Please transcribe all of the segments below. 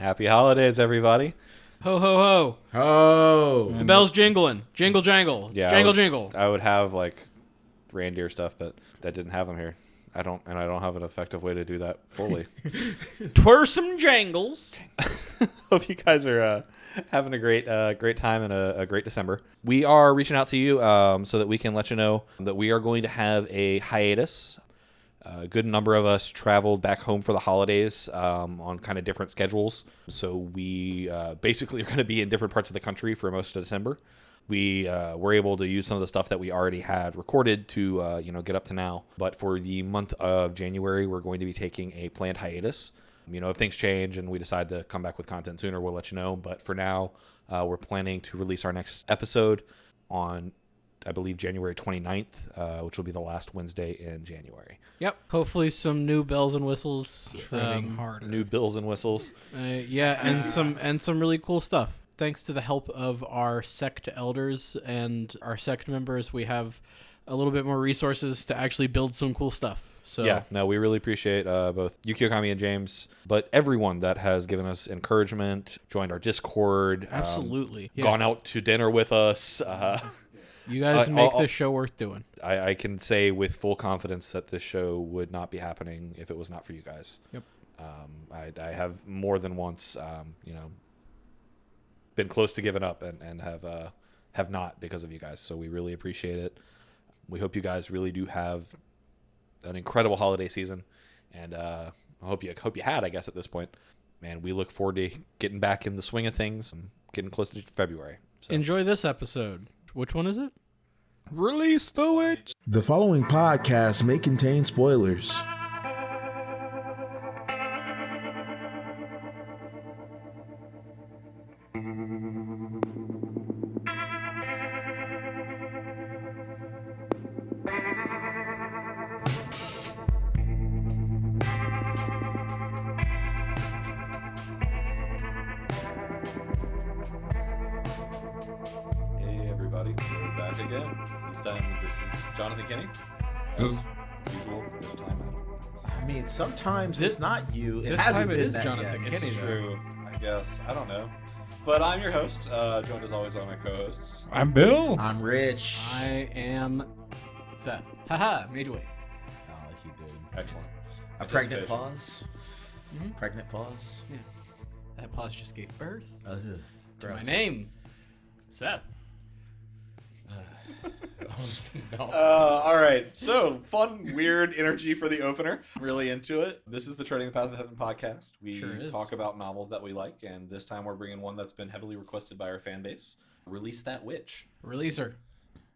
Happy holidays, everybody. Ho, ho, ho. Oh. The bell's jingling. Jingle, jangle. Yeah, Jangle, jingle. I would have like reindeer stuff, but that didn't have them here. I don't have an effective way to do that fully. Twer jangles. Hope you guys are having a great time and a great December. We are reaching out to you so that we can let you know that we are going to have a hiatus. A good number of us traveled back home for the holidays on kind of different schedules. So we basically are going to be in different parts of the country for most of December. We were able to use some of the stuff that we already had recorded to get up to now. But for the month of January, we're going to be taking a planned hiatus. If things change and we decide to come back with content sooner, we'll let you know. But for now, we're planning to release our next episode on, I believe, January 29th, which will be the last Wednesday in January. Yep. Hopefully some new bells and whistles. Harder. New bills and whistles. And some really cool stuff. Thanks to the help of our sect elders and our sect members, we have a little bit more resources to actually build some cool stuff. So yeah, no, we really appreciate both Yuki Okami and James, but everyone that has given us encouragement, joined our Discord, absolutely, gone out to dinner with us. You guys make this show worth doing. I can say with full confidence that this show would not be happening if it was not for you guys. Yep. I have more than once, been close to giving up and have not because of you guys. So we really appreciate it. We hope you guys really do have an incredible holiday season, and I hope you had, I guess, at this point. Man, we look forward to getting back in the swing of things and getting close to February. So. Enjoy this episode. Which one is it? Release the witch. The following podcast may contain spoilers. Hey everybody, we're back again. This time, this is Jonathan Kinney. As usual, this time. I mean, sometimes it's not you. It this hasn't time it been is that Jonathan yet. Kinney. It's true, I guess. I don't know. But I'm your host, joined as always by my co-hosts. I'm Bill. I'm Rich. I am Seth. Haha, made you wait. Oh, like you did. Excellent. A pregnant Anticipation. pause. Mhm. Pregnant pause. Yeah. That pause just gave birth Ugh, to my gross. name, Seth. No. All right, so fun, weird energy for the opener. Really into it. This is the Treading the Path of Heaven podcast. We Sure is. talk about novels that we like, and this time we're bringing one that's been heavily requested by our fan base. Release That Witch. Release her.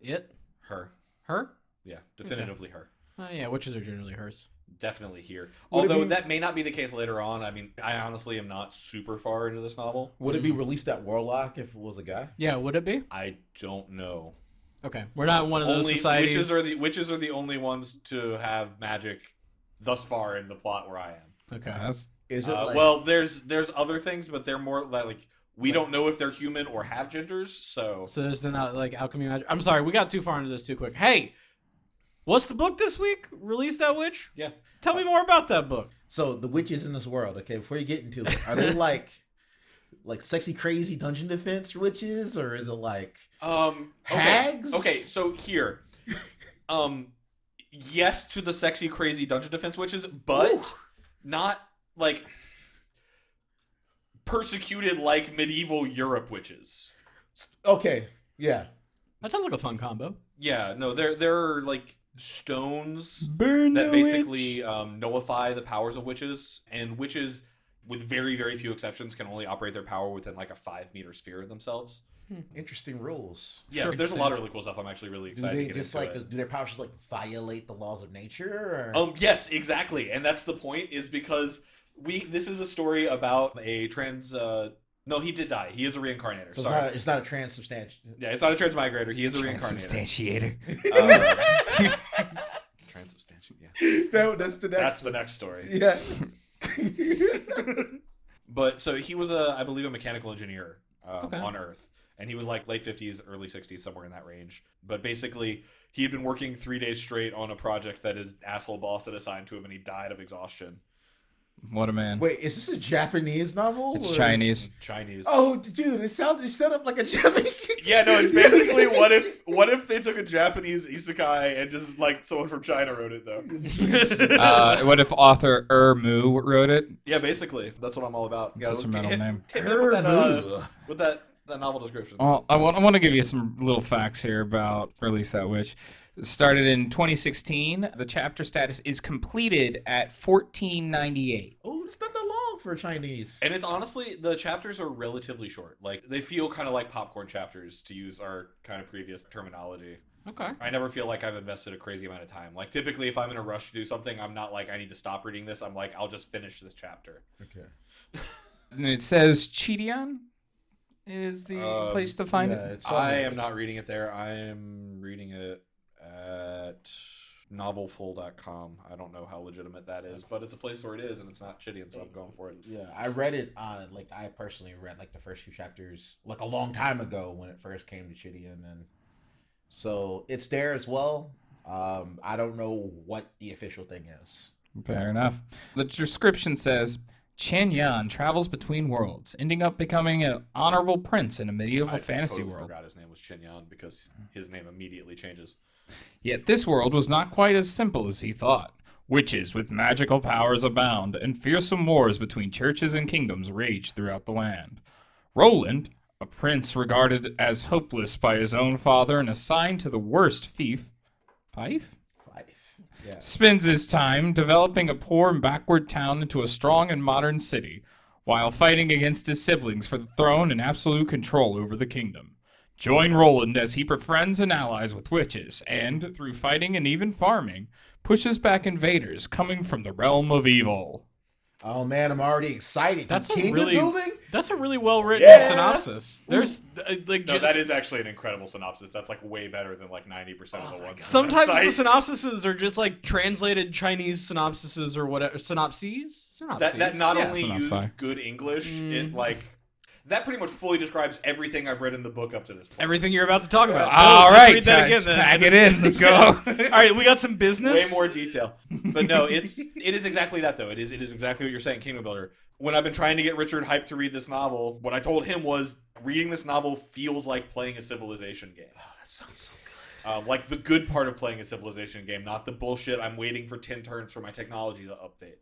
It? Her. Her? Yeah, definitively her. Yeah, witches are generally hers. Definitely here. Would it Although be- that may not be the case later on. I mean, I honestly am not super far into this novel. Would it be released at Warlock if it was a guy? Yeah, would it be? I don't know. Okay, we're not one of those Only societies. witches are the only ones to have magic thus far in the plot where I am. Okay. Is it like, Well, there's other things, but they're more like we don't know if they're human or have genders. So So there's not like alchemy magic. I'm sorry, we got too far into this too quick. Hey, what's the book this week? Release That Witch? yeah, Tell me more about that book. so the witches in this world, okay, before you get into it, are they like sexy crazy dungeon defense witches, or is it like okay. hags? Okay, so here, yes to the sexy, crazy dungeon defense witches, but Ooh. not like persecuted like medieval Europe witches. Okay, yeah. That sounds like a fun combo. Yeah, no, there are like stones Burn that the basically witch. nullify the powers of witches, and witches, with very, very few exceptions, can only operate their power within like a 5-meter sphere of themselves. Interesting rules. Yeah, Sure. there's a lot of really cool stuff. I'm actually really Do excited to they get just into like it. do their powers just like violate the laws of nature? Or? Yes, exactly, and that's the point. Is because this is a story about a trans. No, he did die. He is a reincarnator. So Sorry. it's not a transubstantial. Yeah, it's not a transmigrator. He is a reincarnator. Substantiator. Transubstantial. Yeah, No, that's the next. that's the next story. Yeah. But so he was I believe, a mechanical engineer Okay. on Earth, and he was like late 50s, early 60s, somewhere in that range. But basically, he had been working 3 days straight on a project that his asshole boss had assigned to him, and he died of exhaustion. What a man. Wait, is this a Japanese novel? It's or- Chinese. Chinese. Oh, dude, it set up like a Japanese. Yeah, no, it's basically what if they took a Japanese isekai and just like someone from China wrote it though. What if author Mu wrote it? Yeah, basically, that's what I'm all about. Yeah, Such a metal name. Hit me with that novel description. Well, I want to give you some little facts here about Release That Witch. It started in 2016. The chapter status is completed at 1498. Oh, it's not that long for Chinese. And it's honestly, the chapters are relatively short. Like, they feel kind of like popcorn chapters, to use our kind of previous terminology. Okay. I never feel like I've invested a crazy amount of time. Like, typically, if I'm in a rush to do something, I'm not like, I need to stop reading this. I'm like, I'll just finish this chapter. Okay. And it says Chidian is the place to find yeah, it. it's I am not reading it there. I am reading it at novelful.com. I don't know how legitimate that is, but it's a place where it is, and it's not Chidian, so I'm going for it. Yeah, I read it. I personally read like the first few chapters like a long time ago when it first came to Chidian, and so it's there as well. I don't know what the official thing is. Fair enough. The description says Chen Yan travels between worlds, ending up becoming an honorable prince in a medieval fantasy totally world. forgot his name was Chen Yan because his name immediately changes. Yet this world was not quite as simple as he thought. Witches with magical powers abound, and fearsome wars between churches and kingdoms rage throughout the land. Roland, a prince regarded as hopeless by his own father and assigned to the worst fief, Yeah. spends his time developing a poor and backward town into a strong and modern city, while fighting against his siblings for the throne and absolute control over the kingdom. Join Roland as he befriends and allies with witches, and, through fighting and even farming, pushes back invaders coming from the realm of evil. Oh man, I'm already excited. That's The a kingdom really building. that's a really well written Yeah. synopsis. There's like No, just, that is actually an incredible synopsis. That's like way better than like 90% of the ones. on sometimes that the site. synopsises are just like translated Chinese synopsises or whatever synopses. that not Yeah. only Synopsi. used good English, it like that pretty much fully describes everything I've read in the book up to this point. Everything you're about to talk about. All just right, read that again. let's Then. pack it in. Let's go. All right, we got some Way business. more detail, but no, it is exactly that though. It is exactly what you're saying, Kingdom Builder. When I've been trying to get Richard hyped to read this novel, what I told him was reading this novel feels like playing a Civilization game. Oh, that sounds so good. Like the good part of playing a Civilization game, not the bullshit. I'm waiting for 10 turns for my technology to update.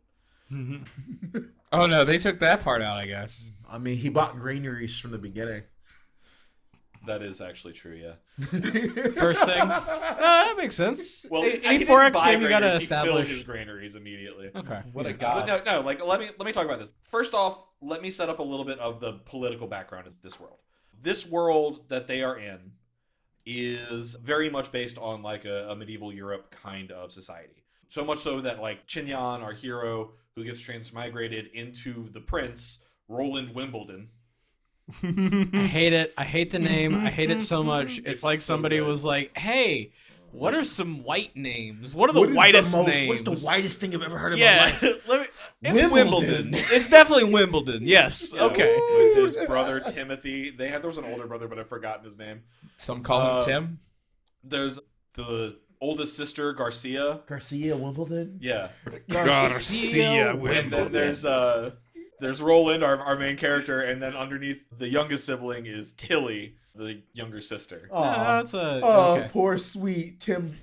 Oh no, they took that part out, I guess. I mean, he bought granaries from the beginning. That is actually true, yeah. First thing. That makes sense. Well, Any 4X game you gotta He filled establish. his granaries immediately. Okay. What a But god. no, like let me talk about this. First off, let me set up a little bit of the political background of this world. This world that they are in is very much based on like a medieval Europe kind of society. So much so that like Chinyan, our hero, who gets transmigrated into the prince, Roland Wimbledon. I hate it. I hate the name. I hate it so much. It's like so somebody good. was like, "Hey, what are some white names? What are the What is whitest most- names?" What's the whitest thing I've ever heard in my Yeah, life? it's Wimbledon. Wimbledon. It's definitely Wimbledon. Yes. Yeah, Okay. With his brother Timothy. There was an older brother, but I've forgotten his name. Some call him Tim. There's the oldest sister, Garcia. Garcia Wimbledon. Yeah. Garcia And then there's Roland, our main character, and then underneath the youngest sibling is Tilly, the younger sister. Oh, That's a okay. poor sweet Tim.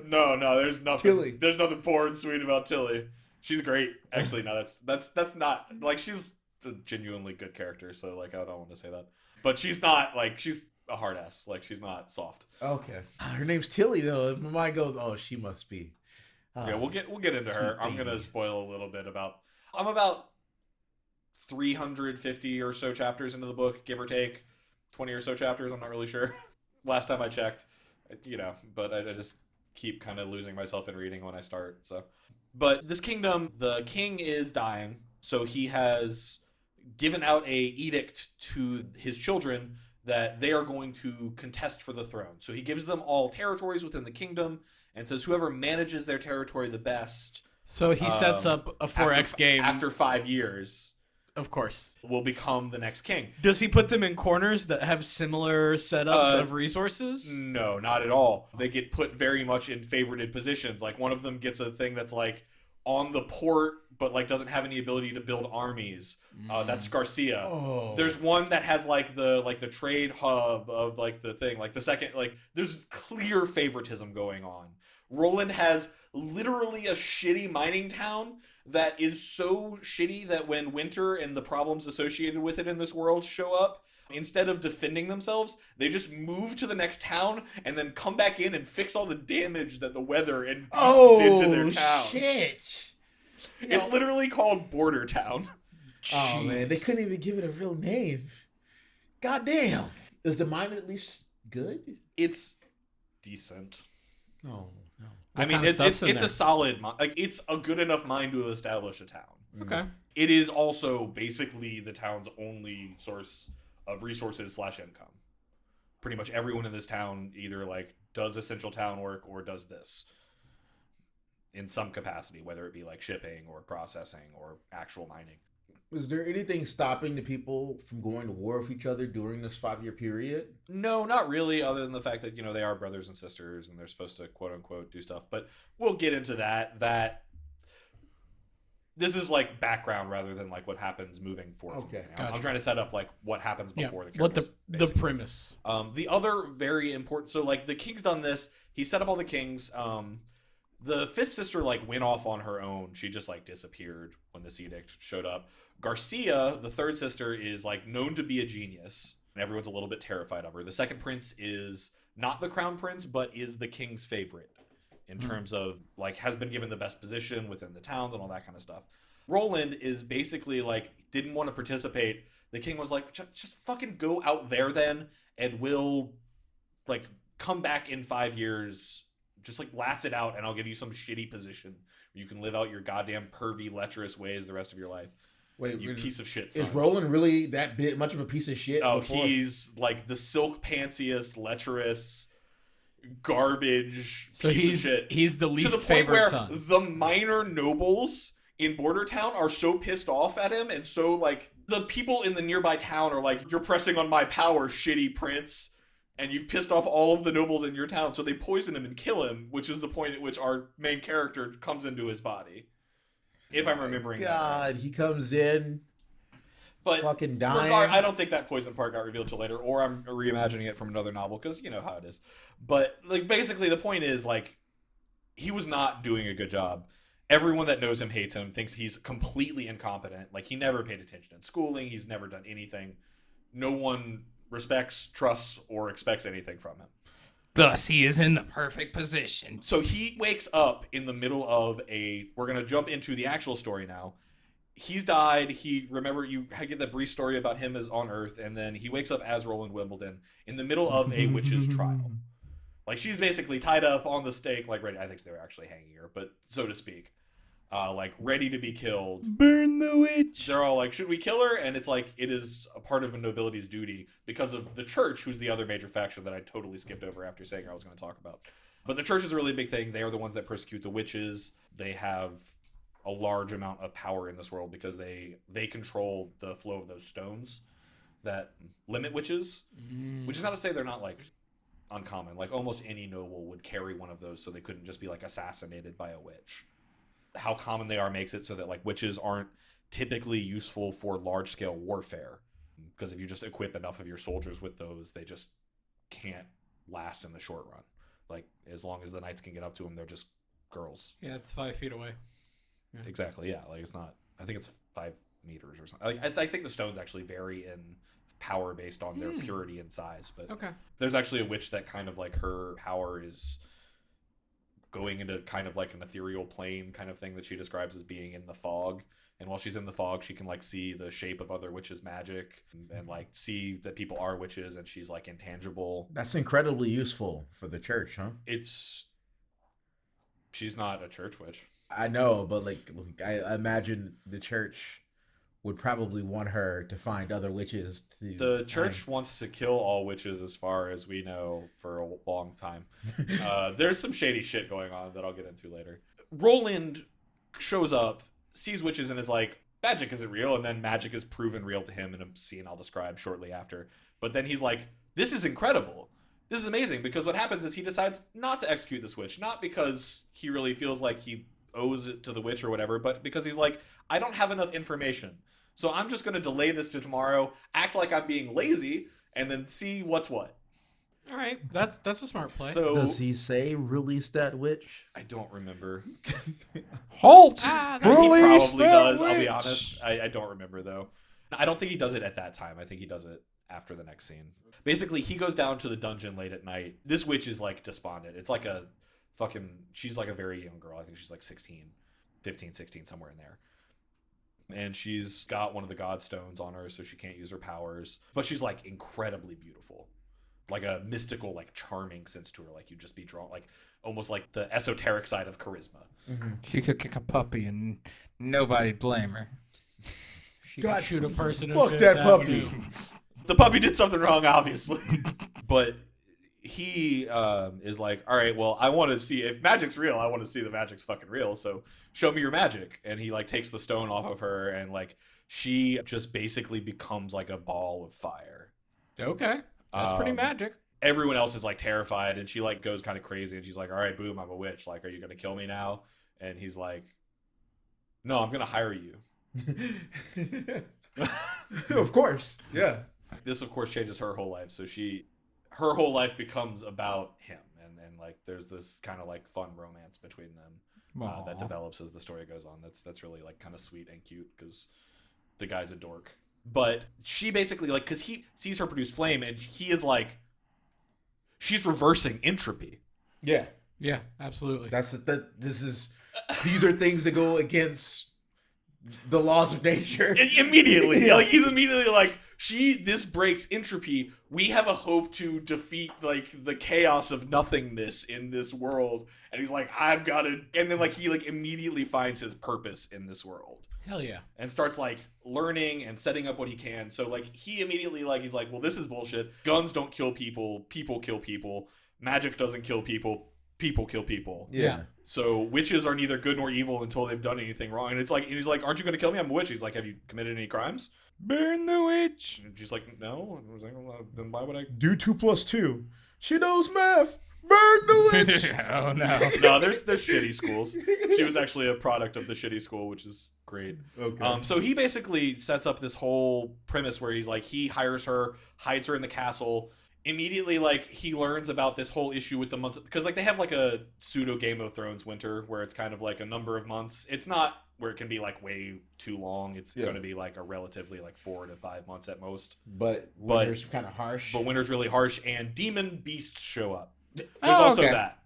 No, there's nothing. Tilly. There's nothing poor and sweet about Tilly. She's great. Actually, no, that's not like she's a genuinely good character. So like, I don't want to say that, but she's not like she's a hard ass. Like she's not soft. Okay. Her name's Tilly though. My mind goes, oh, she must be. Yeah, we'll get into her. sweet I'm gonna baby. spoil a little bit about. I'm about 350 or so chapters into the book, give or take, 20 or so chapters. I'm not really sure. Last time I checked, but I just keep kind of losing myself in reading when I start. So, but this kingdom, the king is dying, so he has given out a edict to his children that they are going to contest for the throne. So he gives them all territories within the kingdom and says whoever manages their territory the best So he sets up a 4X game. after 5 years Of course. will become the next king. Does he put them in corners that have similar setups of resources? No, not at all. They get put very much in favorited positions. Like one of them gets a thing that's like on the port, but like doesn't have any ability to build armies. That's Garcia. Oh. There's one that has like the trade hub of like the thing, like the second, like there's clear favoritism going on. Roland has literally a shitty mining town that is so shitty that when winter and the problems associated with it in this world show up, instead of defending themselves, they just move to the next town and then come back in and fix all the damage that the weather and beasts did to their town. Shit. It's literally called Border Town. Oh man, they couldn't even give it a real name. God damn. Is the mine at least good? It's decent. No. I mean, kind of stuff's in it's there? a solid mine. Like, it's a good enough mine to establish a town. Okay. It is also basically the town's only source of resources / income. Pretty much everyone in this town either like does essential town work or does this in some capacity, whether it be like shipping or processing or actual mining. Is there anything stopping the people from going to war with each other during this 5-year period? No, not really, other than the fact that, they are brothers and sisters and they're supposed to quote unquote do stuff. But we'll get into that. This is like background rather than like what happens moving forward. Okay. Gotcha. I'm trying to set up like what happens before the What characters. the basically. premise? The other very important, so like the king's done this. He set up all the kings. The fifth sister like went off on her own. She just like disappeared when this edict showed up. Garcia, the third sister, is like known to be a genius, and everyone's a little bit terrified of her. The second prince is not the crown prince, but is the king's favorite in terms of like has been given the best position within the towns and all that kind of stuff. Roland is basically like didn't want to participate. The king was like, just fucking go out there then, and we'll like come back in 5 years. Just like last it out, and I'll give you some shitty position where you can live out your goddamn pervy, lecherous ways the rest of your life. Wait, You piece of shit, son. is Roland really that bit much of a piece of shit? Oh, before? he's like the silk pantsiest, lecherous, garbage So piece of shit. he's the To least the point favorite where son. the minor nobles in Border Town are so pissed off at him, and so like the people in the nearby town are like, "You're pressing on my power, shitty prince." And you've pissed off all of the nobles in your town, so they poison him and kill him, which is the point at which our main character comes into his body. If I'm remembering that right. God, he comes in, But fucking dying. I don't think that poison part got revealed till later, or I'm reimagining it from another novel, because you know how it is. But like basically the point is like he was not doing a good job. Everyone that knows him hates him, thinks he's completely incompetent. Like he never paid attention in schooling, he's never done anything. No one respects, trusts, or expects anything from him. Thus, he is in the perfect position. So he wakes up in the middle of we're going to jump into the actual story now. He's died. Remember, you get that brief story about him as on Earth, and then he wakes up as Roland Wimbledon in the middle of a witch's trial. Like, she's basically tied up on the stake, like, ready. I think they were actually hanging her, but so to speak. Like, ready to be killed. Burn the witch. They're all like, should we kill her? And it's like, it is a part of a nobility's duty because of the church, who's the other major faction that I totally skipped over after saying I was going to talk about. But the church is a really big thing. They are the ones that persecute the witches. They have a large amount of power in this world because they control the flow of those stones that limit witches. Which is not to say they're not, like, uncommon. Like, almost any noble would carry one of those so they couldn't just be, like, assassinated by a witch. How common they are makes it so that like witches aren't typically useful for large scale warfare, because if you just equip enough of your soldiers with those, they just can't last in the short run. Like as long as the knights can get up to them, they're just girls. Yeah, it's 5 feet away. Yeah. Exactly. Yeah. Like it's not. I think it's 5 meters or something. Like, I think the stones actually vary in power based on their purity and size. But Okay. there's actually a witch that kind of like her power is going into kind of like an ethereal plane kind of thing that she describes as being in the fog. And while she's in the fog, she can like see the shape of other witches' magic and like see that people are witches, and she's like intangible. That's incredibly useful for the church, huh? She's not a church witch. I know, but like I imagine the church would probably want her to find other witches. The church wants to kill all witches as far as we know for a long time. There's some shady shit going on that I'll get into later. Roland shows up, sees witches, and is like, magic isn't real, and then magic is proven real to him in a scene I'll describe shortly after. But then he's like, this is incredible. This is amazing, because what happens is he decides not to execute this witch, not because he really feels like he owes it to the witch or whatever, but because he's like, I don't have enough information. So I'm just going to delay this to tomorrow, act like I'm being lazy, and then see what's what. All right, that's a smart play. So Does he say release that witch? I don't remember. Halt! He Release probably that does. I'll be witch! honest. I don't remember though. I don't think he does it at that time. I think he does it after the next scene. Basically, he goes down to the dungeon late at night. This witch is like despondent. It's like a fucking. She's like a very young girl. I think she's like 16, 15, 16, somewhere in there. And she's got one of the godstones on her, so she can't use her powers. But she's like incredibly beautiful, like a mystical, like charming sense to her. Like you'd just be drawn, like almost like the esoteric side of charisma. She could kick a puppy and nobody'd blame her. She God, could shoot a person. in fuck Fifth that Avenue. puppy. The puppy did something wrong, obviously. But he is like, all right, well, I want to see if magic's real. I want to see the magic's fucking real. So show me your magic. And he like takes the stone off of her, and like she just basically becomes like a ball of fire. Okay, that's pretty Um, magic. Everyone else is like terrified, and she like goes kind of crazy, and she's like, all right, boom, I'm a witch. Like, are you gonna kill me now? And he's like, no, I'm gonna hire you. Of course. Yeah. This of course changes her whole life. So her whole life becomes about him, and like there's this kind of like fun romance between them that Aw. develops as the story goes on. That's really like kind of sweet and cute because the guy's a dork. But she basically like, because he sees her produce flame, and he is like, she's reversing entropy. Yeah. Yeah, absolutely. These are things that go against the laws of nature. Immediately. Yeah. Like he's immediately like, this breaks entropy. We have a hope to defeat like the chaos of nothingness in this world. And he's like, I've got to, and then like he like immediately finds his purpose in this world Hell yeah. and starts like learning and setting up what he can. So like he immediately like, he's like, well, this is bullshit. Guns don't kill people. People kill people. Magic doesn't kill people. People kill people. Yeah. So witches are neither good nor evil until they've done anything wrong. And it's like, and he's like, aren't you going to kill me? I'm a witch. He's like, have you committed any crimes? Burn the witch! And she's like, no. And I was like, well, then why would I? Do 2 + 2. She knows math. Burn the witch. Oh no. No, there's shitty schools. She was actually a product of the shitty school, which is great. Okay. So he basically sets up this whole premise where he's like, he hires her, hides her in the castle. Immediately, like, he learns about this whole issue with the months, because like they have like a pseudo Game of Thrones winter where it's kind of like a number of months. It's not where it can be like way too long. It's going to be like a relatively like 4 to 5 months at most. But winter's kind of harsh. But winter's really harsh, and demon beasts show up. There's Oh, also okay. that.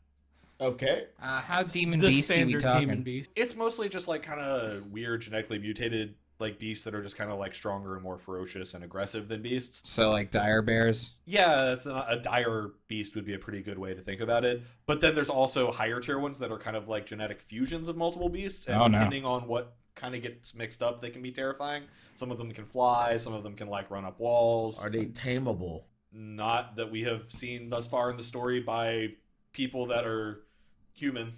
Okay. How demon The beasty we standard talking? demon beast. It's mostly just like kind of weird genetically mutated like beasts that are just kind of like stronger and more ferocious and aggressive than beasts. So like dire bears. Yeah, it's a dire beast would be a pretty good way to think about it. But then there's also higher tier ones that are kind of like genetic fusions of multiple beasts, and Oh, no. depending on what kind of gets mixed up, they can be terrifying. Some of them can fly, some of them can like run up walls. Are they tameable? Not that we have seen thus far in the story by people that are human.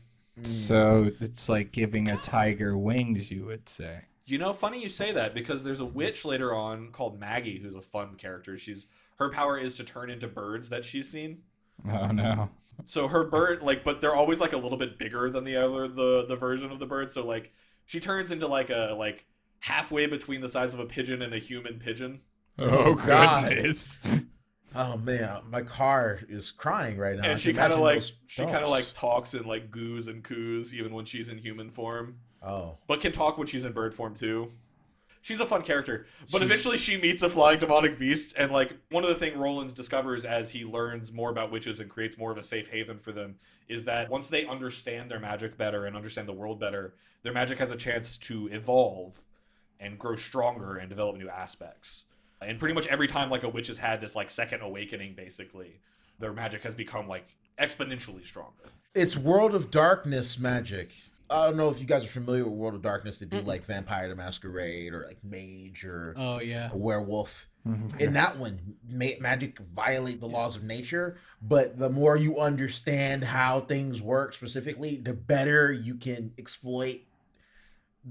So it's like giving a tiger wings, you would say. You know, funny you say that, because there's a witch later on called Maggie who's a fun character. Her power is to turn into birds that she's seen. Oh no. So her bird, like, but they're always like a little bit bigger than the version of the bird. So like she turns into like a like halfway between the size of a pigeon and a human pigeon. Oh God. goodness. Oh man, my car is crying right now. And I she can kind of imagine like those thoughts. talks in like goos and coos even when she's in human form, Oh. but can talk when she's in bird form too. She's a fun character, but eventually she meets a flying demonic beast, and like one of the things Roland discovers as he learns more about witches and creates more of a safe haven for them is that once they understand their magic better and understand the world better, their magic has a chance to evolve and grow stronger and develop new aspects. And pretty much every time like a witch has had this like second awakening, basically, their magic has become like exponentially stronger. It's World of Darkness magic. I don't know if you guys are familiar with World of Darkness. They do like Vampire the Masquerade or like Mage or Oh yeah. a Werewolf. In that one, magic violate the laws of nature, but the more you understand how things work specifically, the better you can exploit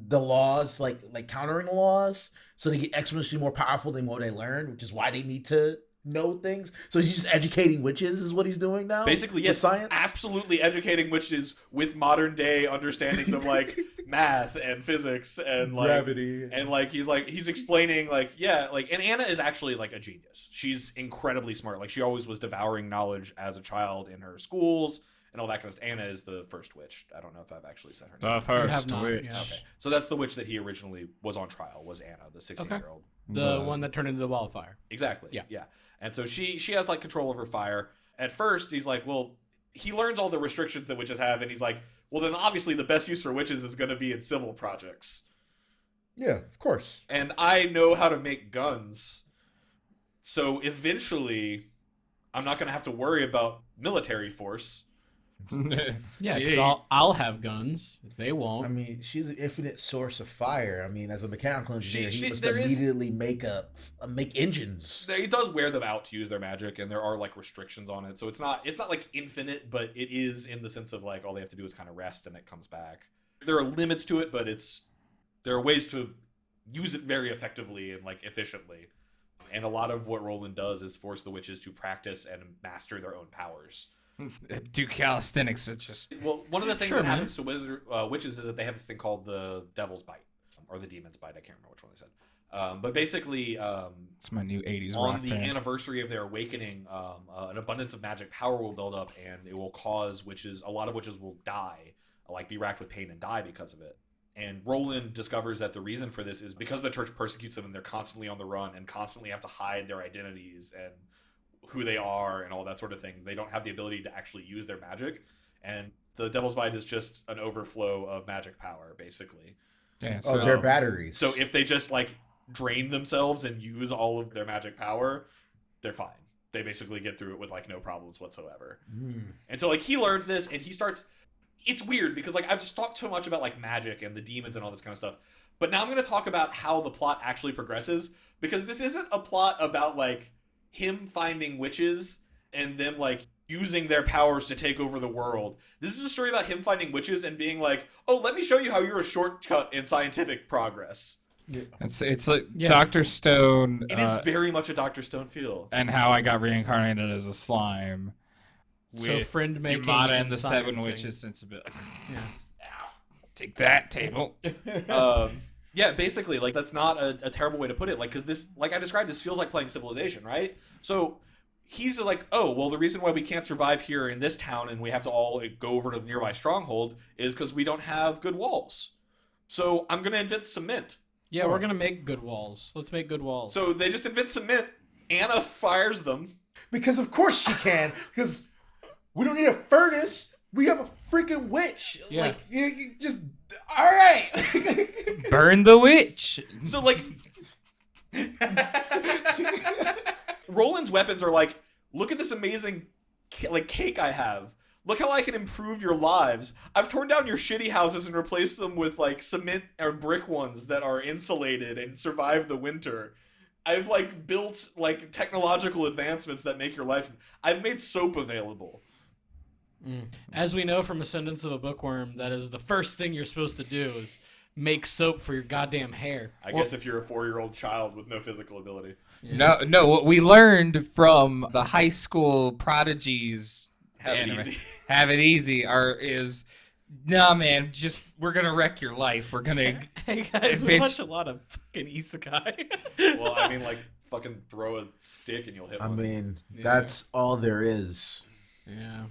the laws, like countering the laws, so they get exponentially more powerful the more they learn, which is why they need to know things. So he's just educating witches is what he's doing now? Basically, With yes, science? absolutely educating witches with modern day understandings of like math and physics and like Gravity. and like he's explaining like and Anna is actually like a genius. She's incredibly smart. Like she always was devouring knowledge as a child in her schools and all that kind of stuff. Anna is the first witch. I don't know if I've actually said her name. The You first have not, witch. yeah. Okay. So that's the witch that he originally was on trial, was Anna, the 16-year-old. The one that turned into the wildfire. Exactly. Yeah. Yeah. And so she has like control over fire. At first, he's like, well, he learns all the restrictions that witches have, and he's like, well, then obviously the best use for witches is going to be in civil projects. Yeah, of course. And I know how to make guns. So eventually, I'm not going to have to worry about military force. Yeah, because I'll have guns. They won't. I mean, she's an infinite source of fire. I mean, as a mechanical engineer, She- he must there is- immediately make engines. He does wear them out to use their magic, and there are like restrictions on it. So it's not like infinite, but it is in the sense of like all they have to do is kind of rest and it comes back. There are limits to it, but there are ways to use it very effectively and like efficiently. And a lot of what Roland does is force the witches to practice and master their own powers. Do calisthenics. It's just Well, one of the things Sure, that man. happens to witches is that they have this thing called the Devil's Bite, or the Demon's Bite. I can't remember which one they said. But basically, it's my new 80s on rock the band. anniversary of their awakening, an abundance of magic power will build up, and it will cause a lot of witches will die, like be racked with pain and die because of it. And Roland discovers that the reason for this is because the church persecutes them and they're constantly on the run and constantly have to hide their identities and who they are and all that sort of thing. They don't have the ability to actually use their magic. And the Devil's Bite is just an overflow of magic power, basically. Yeah, Oh, so their batteries. So if they just like drain themselves and use all of their magic power, they're fine. They basically get through it with like no problems whatsoever. And so like he learns this and he starts. It's weird because like I've just talked so much about like magic and the demons and all this kind of stuff, but now I'm going to talk about how the plot actually progresses, because this isn't a plot about like him finding witches and them like using their powers to take over the world. This is a story about him finding witches and being like, oh, let me show you how you're a shortcut in scientific progress. it's like Yeah. Dr. Stone It is very much a Dr. Stone feel. and how I got reincarnated as a slime. So With friend making Yamada and the and Seven sciencing. Witches sensibility. Yeah. Ow. Take that, table. Yeah, basically, like that's not a terrible way to put it. Like, because this, like I described, this feels like playing Civilization, right? So he's like, oh, well, the reason why we can't survive here in this town and we have to all like, go over to the nearby stronghold is because we don't have good walls. So I'm gonna invent cement. Yeah, we're gonna make good walls. Let's make good walls. So they just invent cement. Anna fires them. Because of course she can. Because we don't need a furnace. We have a freaking witch. Yeah. Like, you just... All right. Burn the witch. So like, Roland's weapons are like, look at this amazing cake I have. Look how I can improve your lives. I've torn down your shitty houses and replaced them with like cement or brick ones that are insulated and survive the winter. I've like built like technological advancements that make your life. I've made soap available. As we know from Ascendance of a Bookworm, that is the first thing you're supposed to do is make soap for your goddamn hair. I guess if you're a 4-year-old child with no physical ability. No. What we learned from the high school prodigies Have it anime, easy. Have it easy. Is nah, man. Just we're gonna wreck your life. We're gonna. Hey guys, we Bitch. watch a lot of fucking isekai. Well, I mean, like, fucking throw a stick and you'll hit I one. mean, that's all there is. Yeah.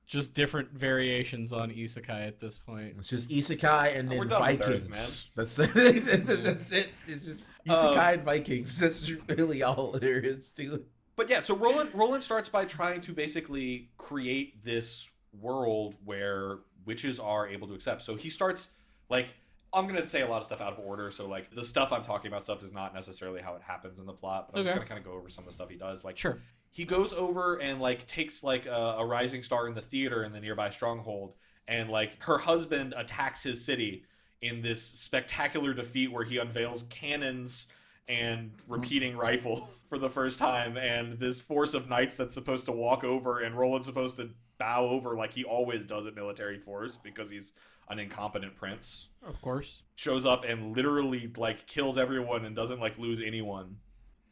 Just different variations on isekai at this point. It's just isekai and We're then done with Vikings. Earth, man. That's it. That's it. It's just isekai and Vikings. That's really all there is to it. But yeah, so Roland starts by trying to basically create this world where witches are able to accept. So he starts like, I'm gonna say a lot of stuff out of order. So like the stuff I'm talking about stuff is not necessarily how it happens in the plot, but I'm just Okay. gonna kind of go over some of the stuff he does. Like Sure. he goes over and like takes like a rising star in the theater in the nearby stronghold, and like her husband attacks his city in this spectacular defeat where he unveils cannons and repeating rifles for the first time, and this force of knights that's supposed to walk over, and Roland's supposed to bow over like he always does at military force because he's an incompetent prince. Of course. Shows up and literally like kills everyone and doesn't like lose anyone.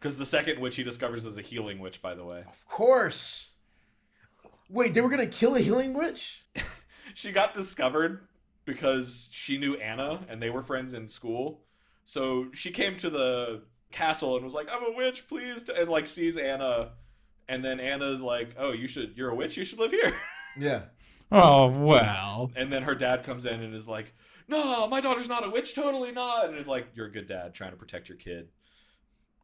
Because the second witch he discovers is a healing witch, by the way. Of course. Wait, they were gonna kill a healing witch? She got discovered because she knew Anna and they were friends in school. So she came to the castle and was like, I'm a witch, please. And like sees Anna. And then Anna's like, oh, you're a witch? You should live here. Yeah. Oh, well. And then her dad comes in and is like, no, my daughter's not a witch. Totally not. And it's like, you're a good dad trying to protect your kid.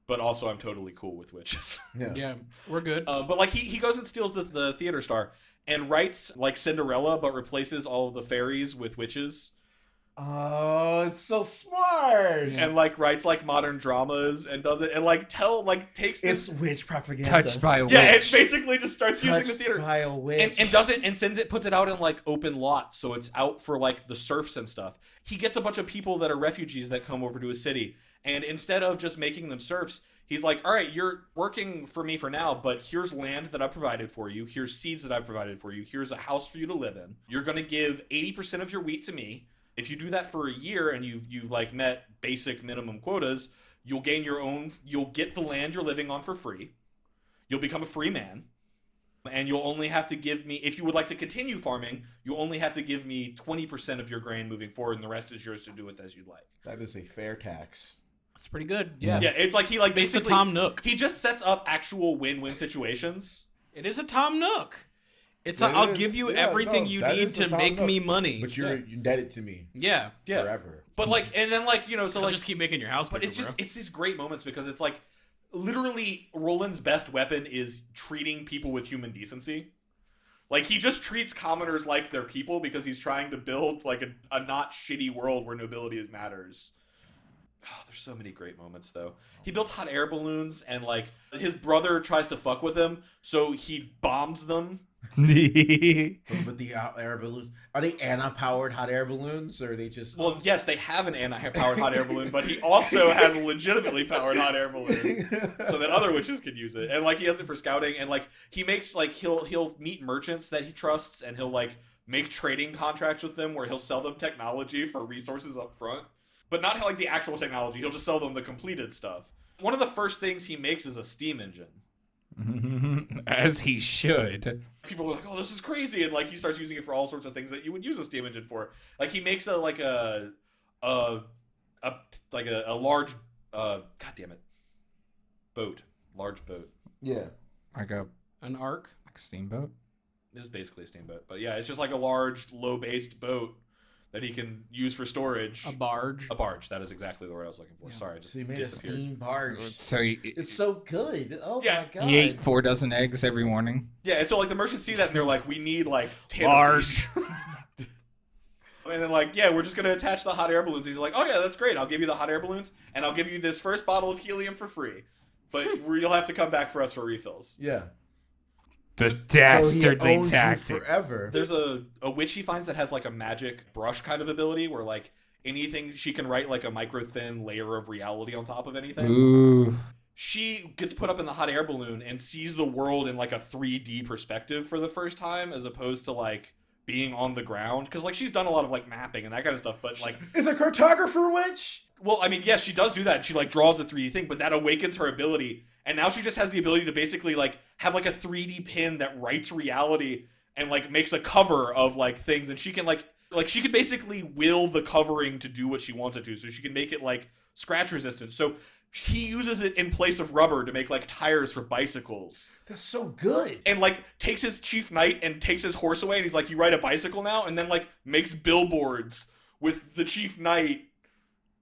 But also, I'm totally cool with witches. Yeah, we're good. But like he goes and steals the theater star and writes like Cinderella, but replaces all of the fairies with witches. Oh, it's so smart. And like writes like modern dramas and does it and like takes this. It's witch propaganda. Touched by a witch. Yeah, it basically just starts using the Touched theater by a witch. and does it and sends it, puts it out in like open lots, so it's out for like the serfs and stuff. He gets a bunch of people that are refugees that come over to his city, and instead of just making them serfs, he's like, all right, you're working for me for now, but here's land that I provided for you. Here's seeds that I provided for you. Here's a house for you to live in. You're going to give 80% of your wheat to me. If you do that for a year and you've like met basic minimum quotas, you'll get the land you're living on for free. You'll become a free man. And you'll only have to give me, if you would like to continue farming, you'll only have to give me 20% of your grain moving forward, and the rest is yours to do with as you'd like. That is a fair tax. It's pretty good. Yeah. Yeah, it's like he like It's a basically Tom Nook. he just sets up actual win-win situations. It is a Tom Nook. It's It I'll is. give you Yeah, everything no, you that need is a to Tom make Nook. me money. But you're indebted to me Yeah. Yeah. forever. But like and then like, so I'll like just keep making your house but bigger, it's just bro. it's these great moments because it's like literally Roland's best weapon is treating people with human decency. Like he just treats commoners like they're people because he's trying to build like a not shitty world where nobility matters. Oh, there's so many great moments though. He builds hot air balloons and like his brother tries to fuck with him, so he bombs them. With the air balloons, are they Anna-powered hot air balloons, or are they just? Well, yes, they have an anti-powered hot air balloon, but he also has a legitimately powered hot air balloon so that other witches can use it. And like he has it for scouting, and like he makes like he'll meet merchants that he trusts, and he'll like make trading contracts with them where he'll sell them technology for resources up front, but not like the actual technology. He'll just sell them the completed stuff. One of the first things he makes is a steam engine. As he should. People are like, "Oh, this is crazy," and like he starts using it for all sorts of things that you would use a steam engine for. Like he makes a large, large boat. Yeah. Like An arc. a steamboat. It is basically a steamboat, but yeah, it's just like a large, low-based boat that he can use for storage. A barge. A barge. That is exactly the word I was looking for. Yeah. Sorry, I just So he made disappeared. a steam barge. So It's so good. Oh Yeah. my god. he ate 4 dozen eggs every morning. Yeah, and so like the merchants see that and they're like, "We need like 10 Large. of these." And then like, yeah, we're just gonna attach the hot air balloons. And he's like, "Oh yeah, that's great. I'll give you the hot air balloons, and I'll give you this first bottle of helium for free, but you'll have to come back for us for refills." Yeah. The So he dastardly owns you tactic. forever. There's a witch he finds that has like a magic brush kind of ability where like anything she can write like a micro thin layer of reality on top of anything. Ooh. She gets put up in the hot air balloon and sees the world in like a 3D perspective for the first time, as opposed to like being on the ground. Because like she's done a lot of like mapping and that kind of stuff, but like, Is a cartographer witch? well, I mean, yes, she does do that. She like draws the 3D thing, but that awakens her ability, and now she just has the ability to basically like have like a 3D pin that writes reality and like makes a cover of like things, and she can like she could basically will the covering to do what she wants it to, so she can make it like scratch resistant. So he uses it in place of rubber to make like tires for bicycles, That's so good. and like takes his chief knight and takes his horse away, and he's like, "You ride a bicycle now," and then like makes billboards with the chief knight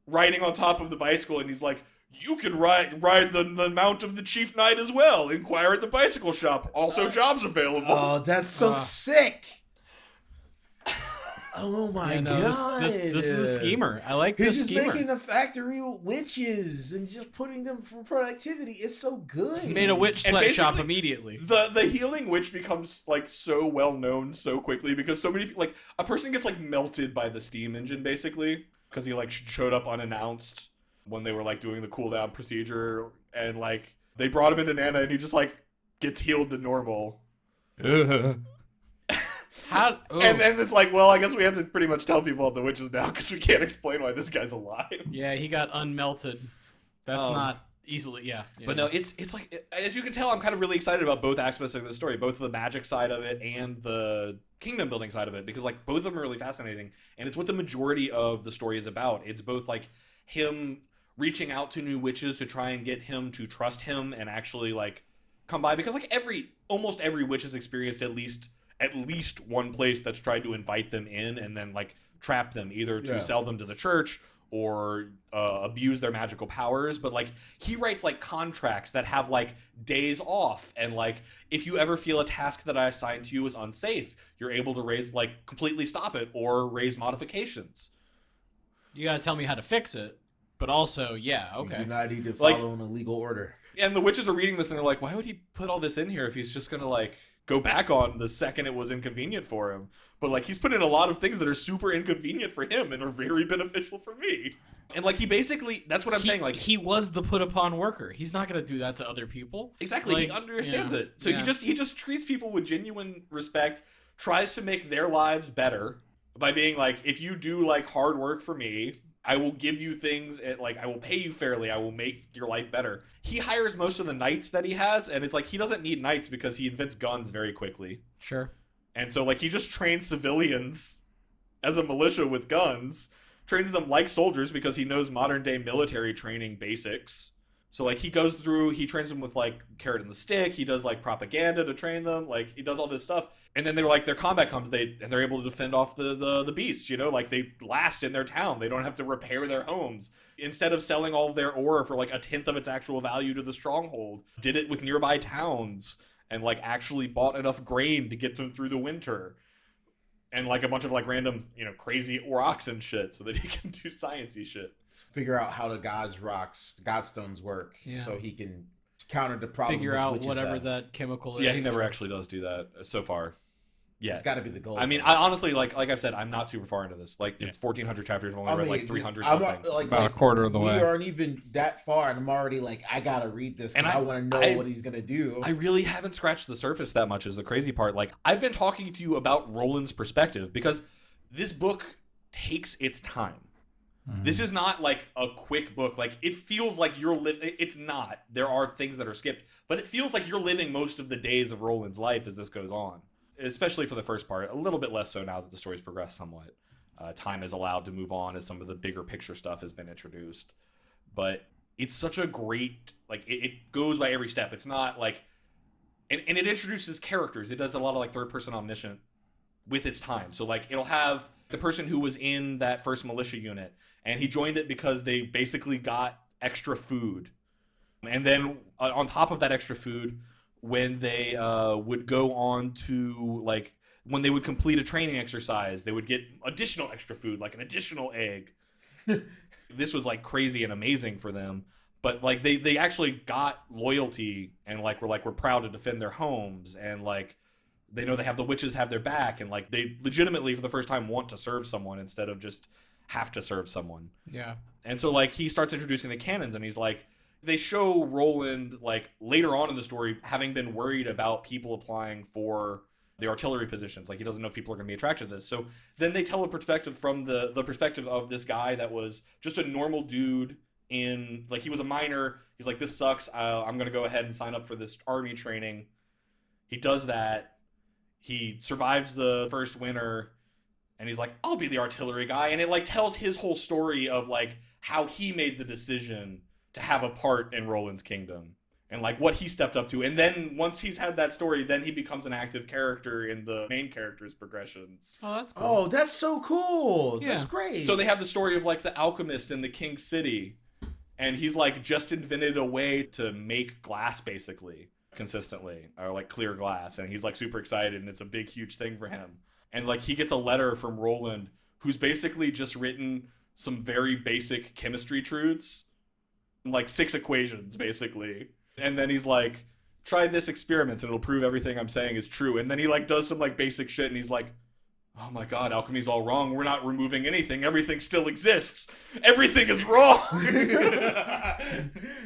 riding on top of the bicycle, and he's like, "You can ride the mount of the chief knight as well. Inquire at the bicycle shop. Also jobs available." Oh, that's so sick. Oh my Yeah, no, god. this is a schemer. I like He's this just schemer. making a factory with witches and just putting them for productivity. It's so good. He made a witch And sweatshop basically- immediately. The healing witch becomes like so well known so quickly because so many like a person gets like melted by the steam engine basically because he like showed up unannounced when they were like doing the cooldown procedure, and like they brought him into Nana and he just like gets healed to normal. Ugh. How? And then it's like, well, I guess we have to pretty much tell people the witches now because we can't explain why this guy's alive. Yeah, he got unmelted. That's Um, not. Easily, yeah. But no, it's like, as you can tell, I'm kind of really excited about both aspects of the story, both the magic side of it and the kingdom building side of it, because like both of them are really fascinating, and it's what the majority of the story is about. It's both like him reaching out to new witches to try and get him to trust him and actually like come by, because like almost every witch has experienced at least one place that's tried to invite them in and then like trap them, either to sell them to the church or abuse their magical powers. But like he writes like contracts that have like days off, and like if you ever feel a task that I assign to you is unsafe, you're able to completely stop it or raise modifications. You gotta tell me how to fix it, but also, yeah, okay. You do not need to follow an illegal order. And the witches are reading this and they're like, why would he put all this in here if he's just gonna like go back on the second it was inconvenient for him? But like he's put in a lot of things that are super inconvenient for him and are very beneficial for me. And like he basically, that's what I'm saying. Like he was the put upon worker. He's not gonna do that to other people. Exactly. Like, he understands it. So he just treats people with genuine respect, tries to make their lives better by being like, if you do like hard work for me, I will give you things, like I will pay you fairly, I will make your life better. He hires most of the knights that he has, and it's like he doesn't need knights because he invents guns very quickly. Sure. And so like he just trains civilians as a militia with guns, trains them like soldiers because he knows modern day military training basics. So like he goes through, he trains them with like carrot and the stick, he does like propaganda to train them, like he does all this stuff. And then they're like, their combat comes, they're able to defend off the beasts, you know, like they last in their town. They don't have to repair their homes. Instead of selling all of their ore for like 1/10 of its actual value to the stronghold, did it with nearby towns and like actually bought enough grain to get them through the winter. And like a bunch of like random, you know, crazy rocks and shit so that he can do sciencey shit. Figure out how the godstones work, so he can counter the problem. Figure out whatever that chemical is. Yeah, he never actually does do that so far. Yeah, it's got to be the goal. I mean, I honestly, like I've said, I'm not super far into this. Like, it's 1,400 chapters. I've only read like 300 something. About a quarter of the way. We aren't even that far, and I'm already like, I gotta read this, and I want to know what he's gonna do. I really haven't scratched the surface that much. Is the crazy part. Like, I've been talking to you about Roland's perspective because this book takes its time. This is not like a quick book. Like, it feels like you're living. It's not. There are things that are skipped, but it feels like you're living most of the days of Roland's life as this goes on. Especially for the first part, a little bit less so now that the story's progressed somewhat. Time is allowed to move on as some of the bigger picture stuff has been introduced. But it's such a great, like, it goes by every step. It's not like, and it introduces characters. It does a lot of like third person omniscient with its time. So like it'll have the person who was in that first militia unit, and he joined it because they basically got extra food. And then on top of that extra food, when they would go on to, like, when they would complete a training exercise, they would get additional extra food, like an additional egg. This was, like, crazy and amazing for them. But, like, they actually got loyalty and, like, we're proud to defend their homes. And, like, they know they have the witches have their back. And, like, they legitimately, for the first time, want to serve someone instead of just have to serve someone. Yeah. And so, like, he starts introducing the cannons, and he's like, they show Roland, like, later on in the story, having been worried about people applying for the artillery positions. Like, he doesn't know if people are going to be attracted to this. So then they tell a perspective from the perspective of this guy that was just a normal dude in, like, he was a miner. He's like, this sucks. I'm going to go ahead and sign up for this army training. He does that. He survives the first winter, and he's like, I'll be the artillery guy. And it, like, tells his whole story of, like, how he made the decision to have a part in Roland's kingdom and like what he stepped up to. And then once he's had that story, then he becomes an active character in the main character's progressions. Oh, that's cool. Oh, that's so cool. Yeah. That's great. So they have the story of like the alchemist in the King's City, and he's like just invented a way to make glass basically consistently, or like clear glass. And he's like super excited, and it's a big, huge thing for him. And like he gets a letter from Roland, who's basically just written some very basic chemistry truths, like 6 equations basically, and then he's like, try this experiment and it'll prove everything I'm saying is true. And then he like does some like basic shit, and he's like, oh my god, alchemy's all wrong. We're not removing anything. Everything still exists. Everything is wrong.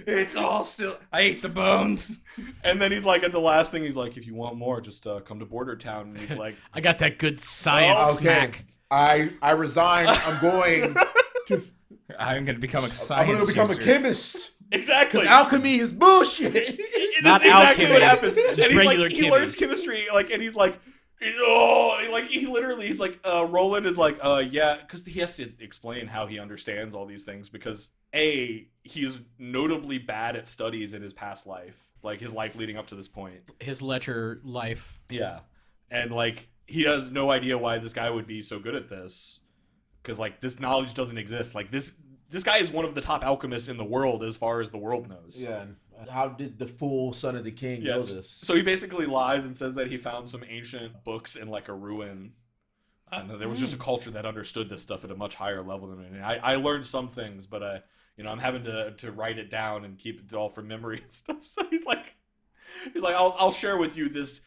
It's all still, I ate the bones. And then he's like, at the last thing, he's like, if you want more, just come to Border Town. And he's like, I got that good science smack. I resign. I'm going to I'm going to become a I'm science going to become a user. chemist. Exactly. Alchemy is bullshit. That's Not exactly alchemy, what happens. just And he's regular like, he chemistry. learns chemistry, like, and he's like, oh, like he's like, Roland is like, yeah, because he has to explain how he understands all these things because he is notably bad at studies in his past life, like his life leading up to this point. His lecher life. Yeah, and like he has no idea why this guy would be so good at this, because like this knowledge doesn't exist. Like this guy is one of the top alchemists in the world as far as the world knows. Yeah. How did the fool son of the king know this? So he basically lies and says that he found some ancient books in like a ruin. And there was just a culture that understood this stuff at a much higher level than me. I learned some things, but I'm having to write it down and keep it all from memory and stuff. So he's like, I'll share with you this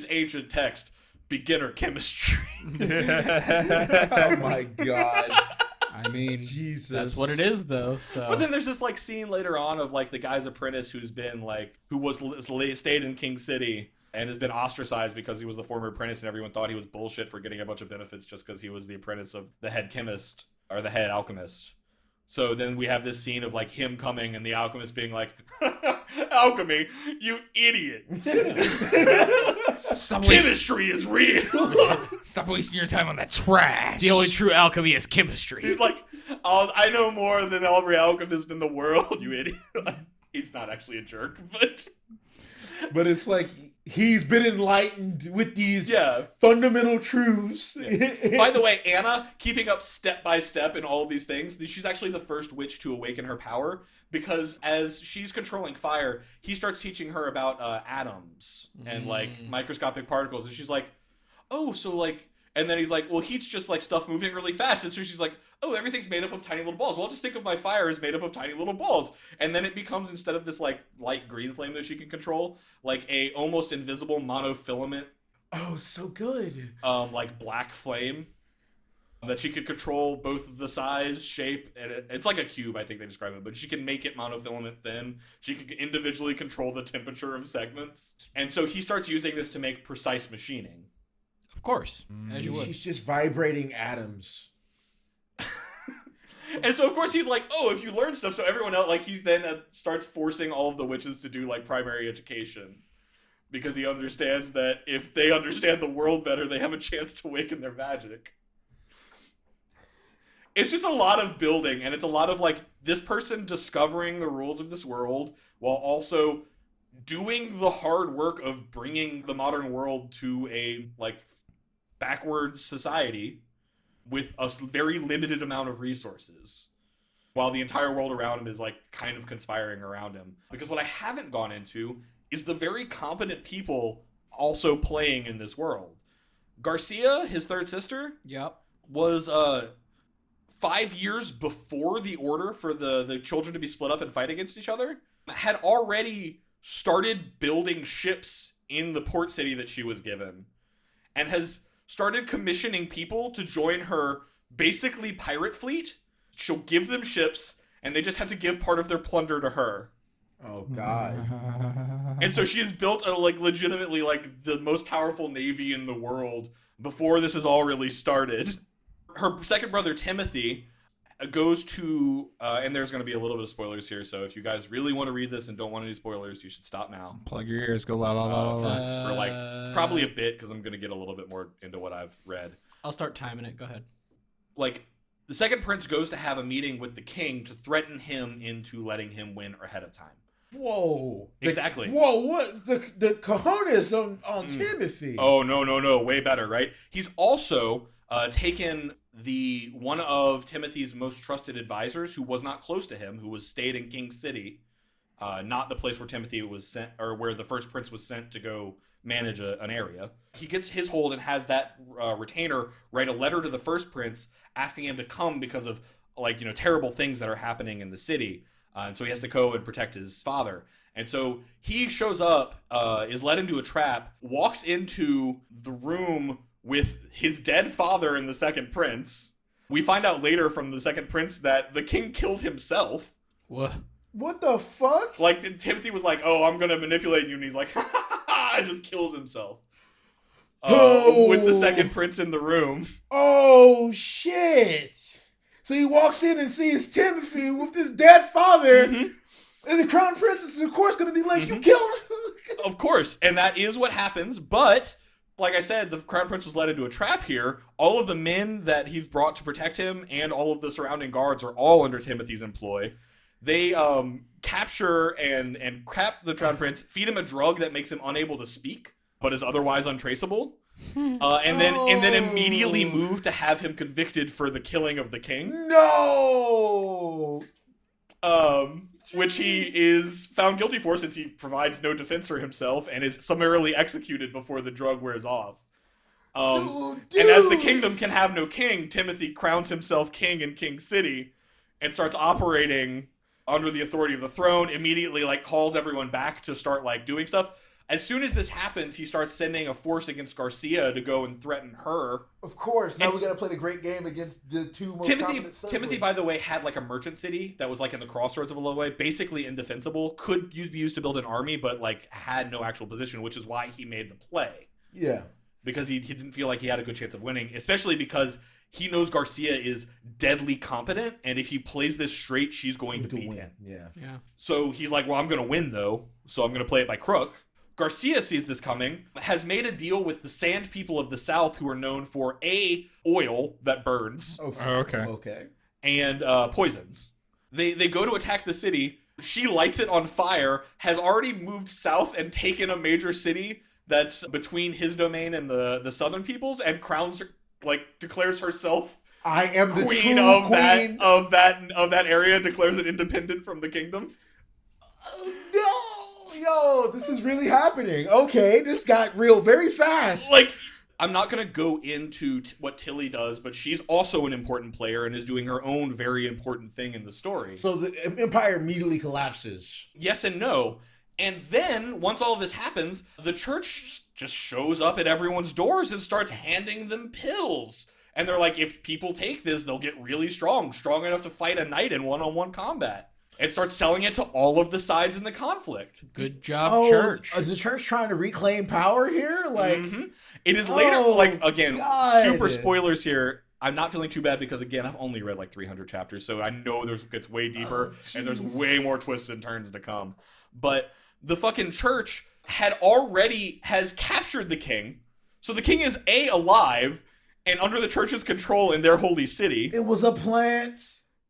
ancient text, beginner chemistry. Oh my god. I mean, Jesus. that's what it is, though. So, But then there's this like scene later on of like the guy's apprentice who stayed in King City and has been ostracized because he was the former apprentice and everyone thought he was bullshit for getting a bunch of benefits just because he was the apprentice of the head chemist or the head alchemist. So then we have this scene of like him coming and the alchemist being like, alchemy, you idiot. Chemistry is real. Stop wasting your time on that trash. the only true alchemy is chemistry. He's like, I know more than every alchemist in the world, you idiot. He's not actually a jerk, But it's like he's been enlightened with these yeah. fundamental truths. By the way, Anna, keeping up step by step in all of these things, she's actually the first witch to awaken her power because as she's controlling fire, he starts teaching her about atoms and like microscopic particles. And she's like, oh, so like, and then he's like, well, heat's just like stuff moving really fast. And so she's like, oh, everything's made up of tiny little balls. Well, I'll just think of my fire as made up of tiny little balls. And then it becomes, instead of this like light green flame that she can control, like a almost invisible monofilament Oh, so good. like black flame that she could control both the size, shape, and it's like a cube, I think they describe it, but she can make it monofilament thin. She can individually control the temperature of segments. And so he starts using this to make precise machining. Of course, as you would. She's just vibrating atoms. And so, of course, he's like, oh, if you learn stuff, so everyone else, like, he then starts forcing all of the witches to do, like, primary education. Because he understands that if they understand the world better, they have a chance to awaken their magic. It's just a lot of building, and it's a lot of, like, this person discovering the rules of this world while also doing the hard work of bringing the modern world to a, like, backward society with a very limited amount of resources, while the entire world around him is like kind of conspiring around him. Because what I haven't gone into is the very competent people also playing in this world. Garcia, his third sister, Yep. was 5 years before the order for the children to be split up and fight against each other, had already started building ships in the port city that she was given, and has started commissioning people to join her basically pirate fleet. She'll give them ships, and they just have to give part of their plunder to her. Oh God. And so she's built a like legitimately like the most powerful navy in the world before this has all really started. Her second brother Timothy goes to and there's going to be a little bit of spoilers here, so if you guys really want to read this and don't want any spoilers, you should stop now. Plug your ears, go la la la la. For like probably a bit, because I'm going to get a little bit more into what I've read. I'll start timing it. Go ahead. Like, the second prince goes to have a meeting with the king to threaten him into letting him win ahead of time. Whoa. Exactly. Whoa, what the cojones on Timothy? Oh, no, way better, right? He's also taken the one of Timothy's most trusted advisors, who was not close to him, who was stayed in King City, not the place where Timothy was sent, or where the first prince was sent to go manage an area. He gets his hold and has that retainer write a letter to the first prince asking him to come because of like, you know, terrible things that are happening in the city. And so he has to go and protect his father. And so he shows up, is led into a trap, walks into the room with his dead father and the second prince. We find out later from the second prince that the king killed himself. What? What the fuck? Like, Timothy was like, oh, I'm going to manipulate you. And he's like, ha ha ha, and just kills himself. With the second prince in the room. Oh shit! So he walks in and sees Timothy with his dead father, And the crown princess is, of course, going to be like, you killed Of course, and that is what happens, but like I said, the crown prince was led into a trap here. All of the men that he's brought to protect him and all of the surrounding guards are all under Timothy's employ. They capture and trap the crown prince, feed him a drug that makes him unable to speak, but is otherwise untraceable. And then immediately move to have him convicted for the killing of the king. No! Which he is found guilty for since he provides no defense for himself and is summarily executed before the drug wears off. And as the kingdom can have no king, Timothy crowns himself king in King City and starts operating under the authority of the throne, immediately like calls everyone back to start like doing stuff. As soon as this happens, he starts sending a force against Garcia to go and threaten her. Of course. Now we got to play the great game against the two most competent siblings. Timothy, by the way, had like a merchant city that was like in the crossroads of a way, basically indefensible. Could be used to build an army, but like had no actual position, which is why he made the play. Yeah. Because he didn't feel like he had a good chance of winning, especially because he knows Garcia is deadly competent, and if he plays this straight, she's going to beat him. Yeah. So he's like, well, I'm going to win, though, so I'm going to play it by crook. Garcia sees this coming, has made a deal with the Sand People of the South, who are known for oil that burns. Okay. And poisons. They go to attack the city. She lights it on fire, has already moved south and taken a major city that's between his domain and the Southern peoples, and crowns her, declares herself I am the queen true of queen of that area, declares it independent from the kingdom. No, yo, this is really happening. Okay, this got real very fast. I'm not going to go into what Tilly does, but she's also an important player and is doing her own very important thing in the story. So the empire immediately collapses. Yes and no. And then, once all of this happens, the church just shows up at everyone's doors and starts handing them pills. And they're like, if people take this, they'll get really strong enough to fight a knight in one-on-one combat. And starts selling it to all of the sides in the conflict. Good job, church. Is the church trying to reclaim power here? It is later, again, God. super spoilers here. I'm not feeling too bad because, again, I've only read 300 chapters, so I know it gets way deeper, and there's way more twists and turns to come. But the fucking church has captured the king, so the king is alive and under the church's control in their holy city. It was a plant.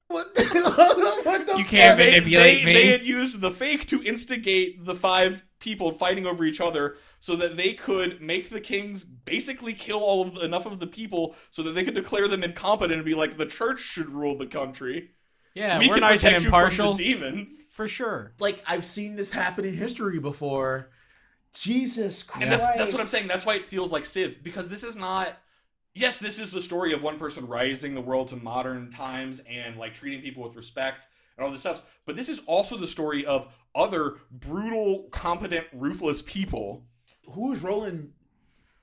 What the You can't manipulate me. They had used the fake to instigate the 5 people fighting over each other so that they could make the kings basically kill enough of the people so that they could declare them incompetent and be like, the church should rule the country. Yeah, we we're can nice and protect you impartial. from the demons. For sure. I've seen this happen in history before. Jesus Christ. And that's what I'm saying. That's why it feels like Civ, because this is not... Yes, this is the story of one person rising the world to modern times and treating people with respect and all this stuff. But this is also the story of other brutal, competent, ruthless people. Who is Roland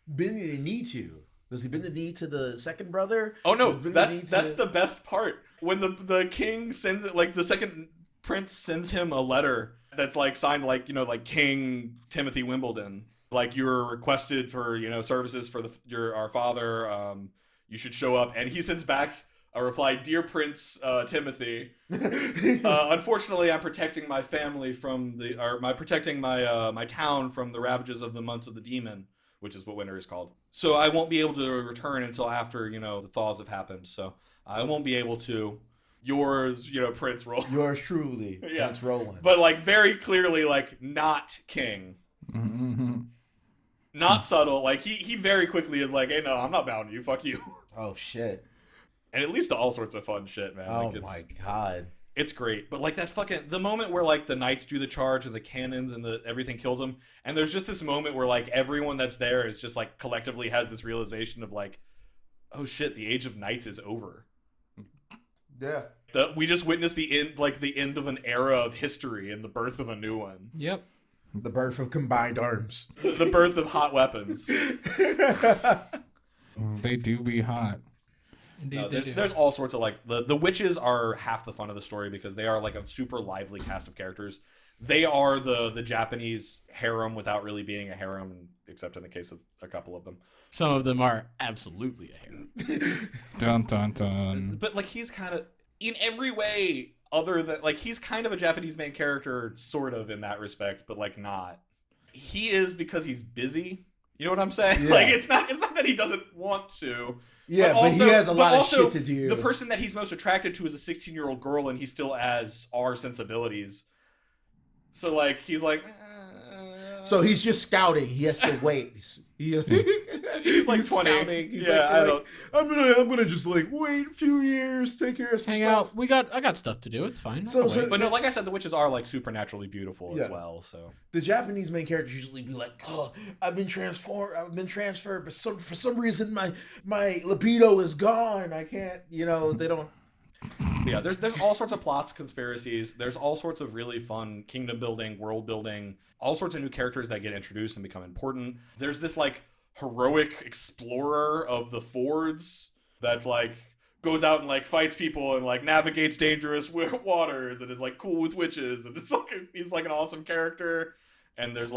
bending the knee to? Does he bend the knee to the second brother? Oh no, that's the best part. When the king sends it, the second prince sends him a letter that's signed King Timothy Wimbledon. You're requested for services for our father. You should show up, and he sends back a reply: "Dear Prince Timothy, unfortunately, I'm protecting my family from protecting my town from the ravages of the months of the demon, which is what winter is called. So I won't be able to return until after the thaws have happened. So I won't be able to. Yours, Prince Roland. Yours truly, yeah. Prince Roland. But very clearly, not king." Mm-hmm. Not subtle. He very quickly is hey, no, I'm not bound to you. Fuck you. Oh, shit. And it leads to all sorts of fun shit, man. Oh, my God. It's great. But, the moment where, the knights do the charge and the cannons and everything kills them, and there's just this moment where, everyone that's there is just, collectively has this realization of, oh, shit, the age of knights is over. Yeah. We just witnessed the end of an era of history and the birth of a new one. Yep. The birth of combined arms. The birth of hot weapons. They do be hot. Indeed, there's all sorts of the witches are half the fun of the story because they are a super lively cast of characters. They are the Japanese harem without really being a harem, except in the case of a couple of them. Some of them are absolutely a harem. Dun dun dun. But he's kind of in every way other than like he's kind of a Japanese main character, sort of in that respect, but like not. He is because he's busy. You know what I'm saying? Yeah. Like it's not that he doesn't want to. Yeah, but he has a lot of also, shit to do. The person that he's most attracted to is a 16-year-old girl, and he still has our sensibilities. So like he's like. So he's just scouting. He has to wait. He's like 20. Scouting. He's I'm gonna just like wait a few years, take care of some Hang stuff. out. I got stuff to do. It's fine. But no, like I said, the witches are like supernaturally beautiful as well. So the Japanese main characters usually be like, "Oh, I've been transferred, but for some reason my libido is gone. I can't, they don't." Yeah, there's all sorts of plots, conspiracies. There's all sorts of really fun kingdom building, world building, all sorts of new characters that get introduced and become important. There's this like heroic explorer of the Fords that like goes out and like fights people and like navigates dangerous waters and is like cool with witches, and it's like he's like an awesome character. And there's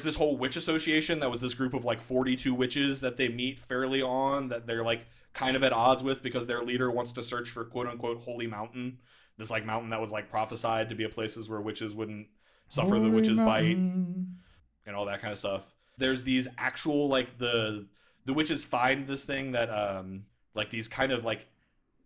this whole witch association that was this group of like 42 witches that they meet fairly on, that they're like kind of at odds with because their leader wants to search for quote unquote holy mountain, this like mountain that was like prophesied to be a places where witches wouldn't suffer the witch's bite and all that kind of stuff. There's these actual like the witches find this thing that like these kind of like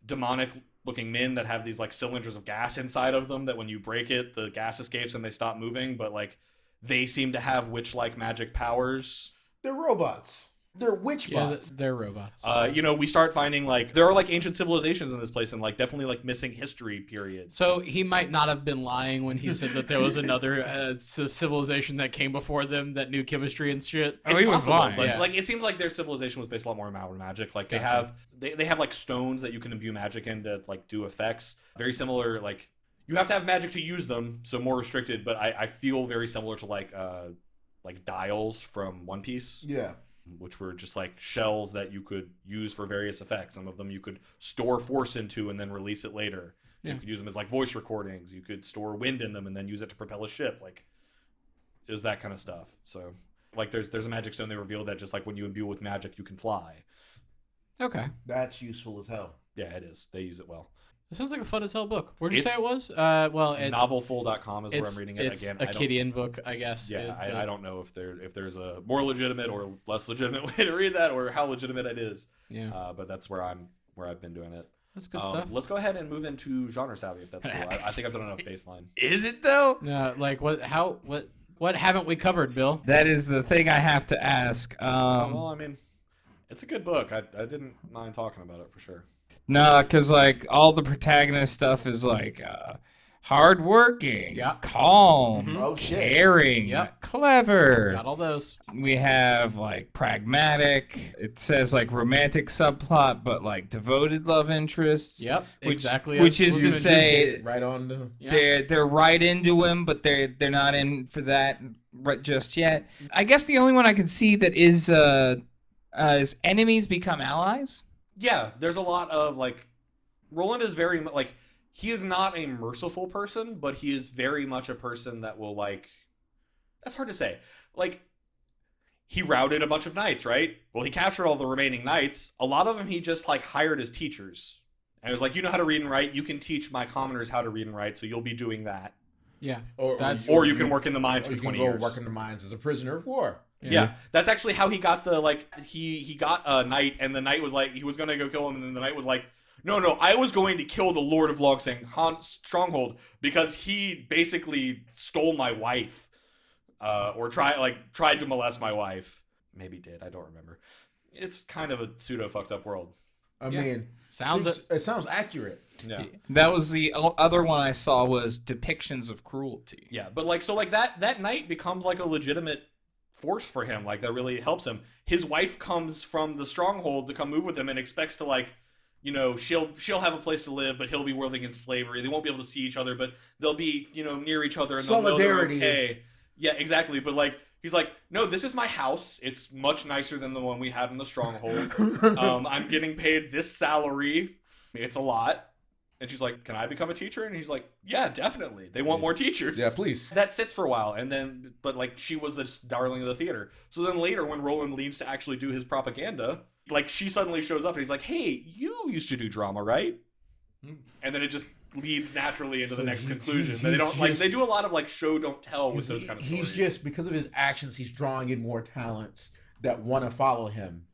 demonic looking men that have these like cylinders of gas inside of them that when you break it the gas escapes and they stop moving, but like they seem to have witch-like magic powers. They're robots. They're witch bots. They're robots. We start finding like there are like ancient civilizations in this place and like definitely like missing history periods. So he might not have been lying when he said that there was another civilization that came before them that knew chemistry and shit. It's he was possible, lying. but Yeah. like it seems like their civilization was based a lot more on magic. Like Gotcha. they have like stones that you can imbue magic in to like do effects. Very similar, like you have to have magic to use them, so more restricted. But I feel very similar to like dials from One Piece. Yeah. Which were just like shells that you could use for various effects. Some of them you could store force into and then release it later. Yeah. You could use them as like voice recordings. You could store wind in them and then use it to propel a ship. Like it was that kind of stuff. So like there's a magic stone they revealed that just like when you imbue with magic you can fly. Okay. That's useful as hell. Yeah, it is. They use it well. It sounds like a fun as hell book. Where'd you It's- say it was? Well, it's Novelful.com is where I'm reading it it's again. a Kidian book, I guess. Yeah, is I don't know if there's a more legitimate or less legitimate way to read that or how legitimate it is. Yeah, But that's where I've been doing it. that's good stuff. Let's go ahead and move into genre savvy if that's cool. I think I've done enough baseline. Is it though? Like what haven't we covered, Bill? That is the thing I have to ask. Well, I mean, it's a good book. I didn't mind talking about it for sure. No, because like all the protagonist stuff is like hardworking, Yeah. calm, Oh, shit. caring, Yep. clever. Got all those. We have like pragmatic. It says like romantic subplot, but like devoted love interests. Yep, Which- exactly. which as is to Lumen say- Right on the. Yeah. They're right into him, but they're not in for that right just yet. I guess the only one I can see that is enemies become allies. Yeah, there's a lot of like, Roland is very like, he is not a merciful person, but he is very much a person that will like, that's hard to say. Like, he routed a bunch of knights, right? Well, he captured all the remaining knights. A lot of them he just like hired as teachers. And it was like, you know how to read and write? You can teach my commoners how to read and write, so you'll be doing that. Yeah. Or you can work in the mines or for you 20 can go years. work in the mines as a prisoner of war. Yeah, that's actually how he got the like he got a knight, and the knight was like he was gonna go kill him, and then the knight was like, no, I was going to kill the Lord of Longsang Stronghold because he basically stole my wife, or tried to molest my wife. Maybe did, I don't remember. It's kind of a pseudo fucked up world. I Yeah. mean, Sounds it sounds accurate. Yeah, That was the other one I saw was depictions of cruelty. yeah, but like so like that knight becomes like a legitimate force for him, like that really helps him. His wife comes from the stronghold to come move with him and expects to like, you know, she'll have a place to live, but he'll be working in slavery. They won't be able to see each other, but they'll be, you know, near each other and they'll know they're Solidarity. okay. Yeah, exactly. But like he's like, no, this is my house. It's much nicer than the one we had in the stronghold. I'm getting paid this salary. It's a lot. And she's like, can I become a teacher? And he's like, yeah, definitely. They want more teachers. Yeah, please. That sits for a while, and then, but like, she was the darling of the theater. So then later, when Roland leaves to actually do his propaganda, like, she suddenly shows up, and he's like, hey, you used to do drama, right? And then it just leads naturally into the next conclusion. They don't like they do a lot of like show don't tell with those kind of stories. He's just, because of his actions, he's drawing in more talents that want to follow him.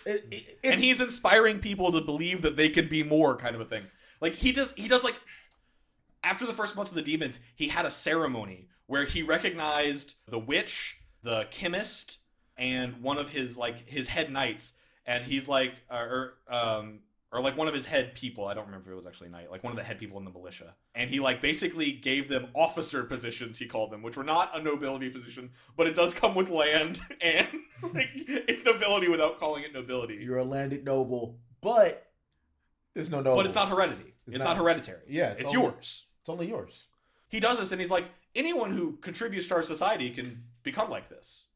And he's inspiring people to believe that they could be more, kind of a thing. Like he does like after the first months of the demons, he had a ceremony where he recognized the witch, the chemist, and one of his head knights, and he's like or like one of his head people. I don't remember if it was actually knight, like one of the head people in the militia. And he like basically gave them officer positions, he called them, which were not a nobility position, but it does come with land, and like it's nobility without calling it nobility. You're a landed noble, but there's no noble. But it's not heredity. It's not hereditary. Yeah, it's yours. It's only yours. He does this, and he's like, anyone who contributes to our society can become like this.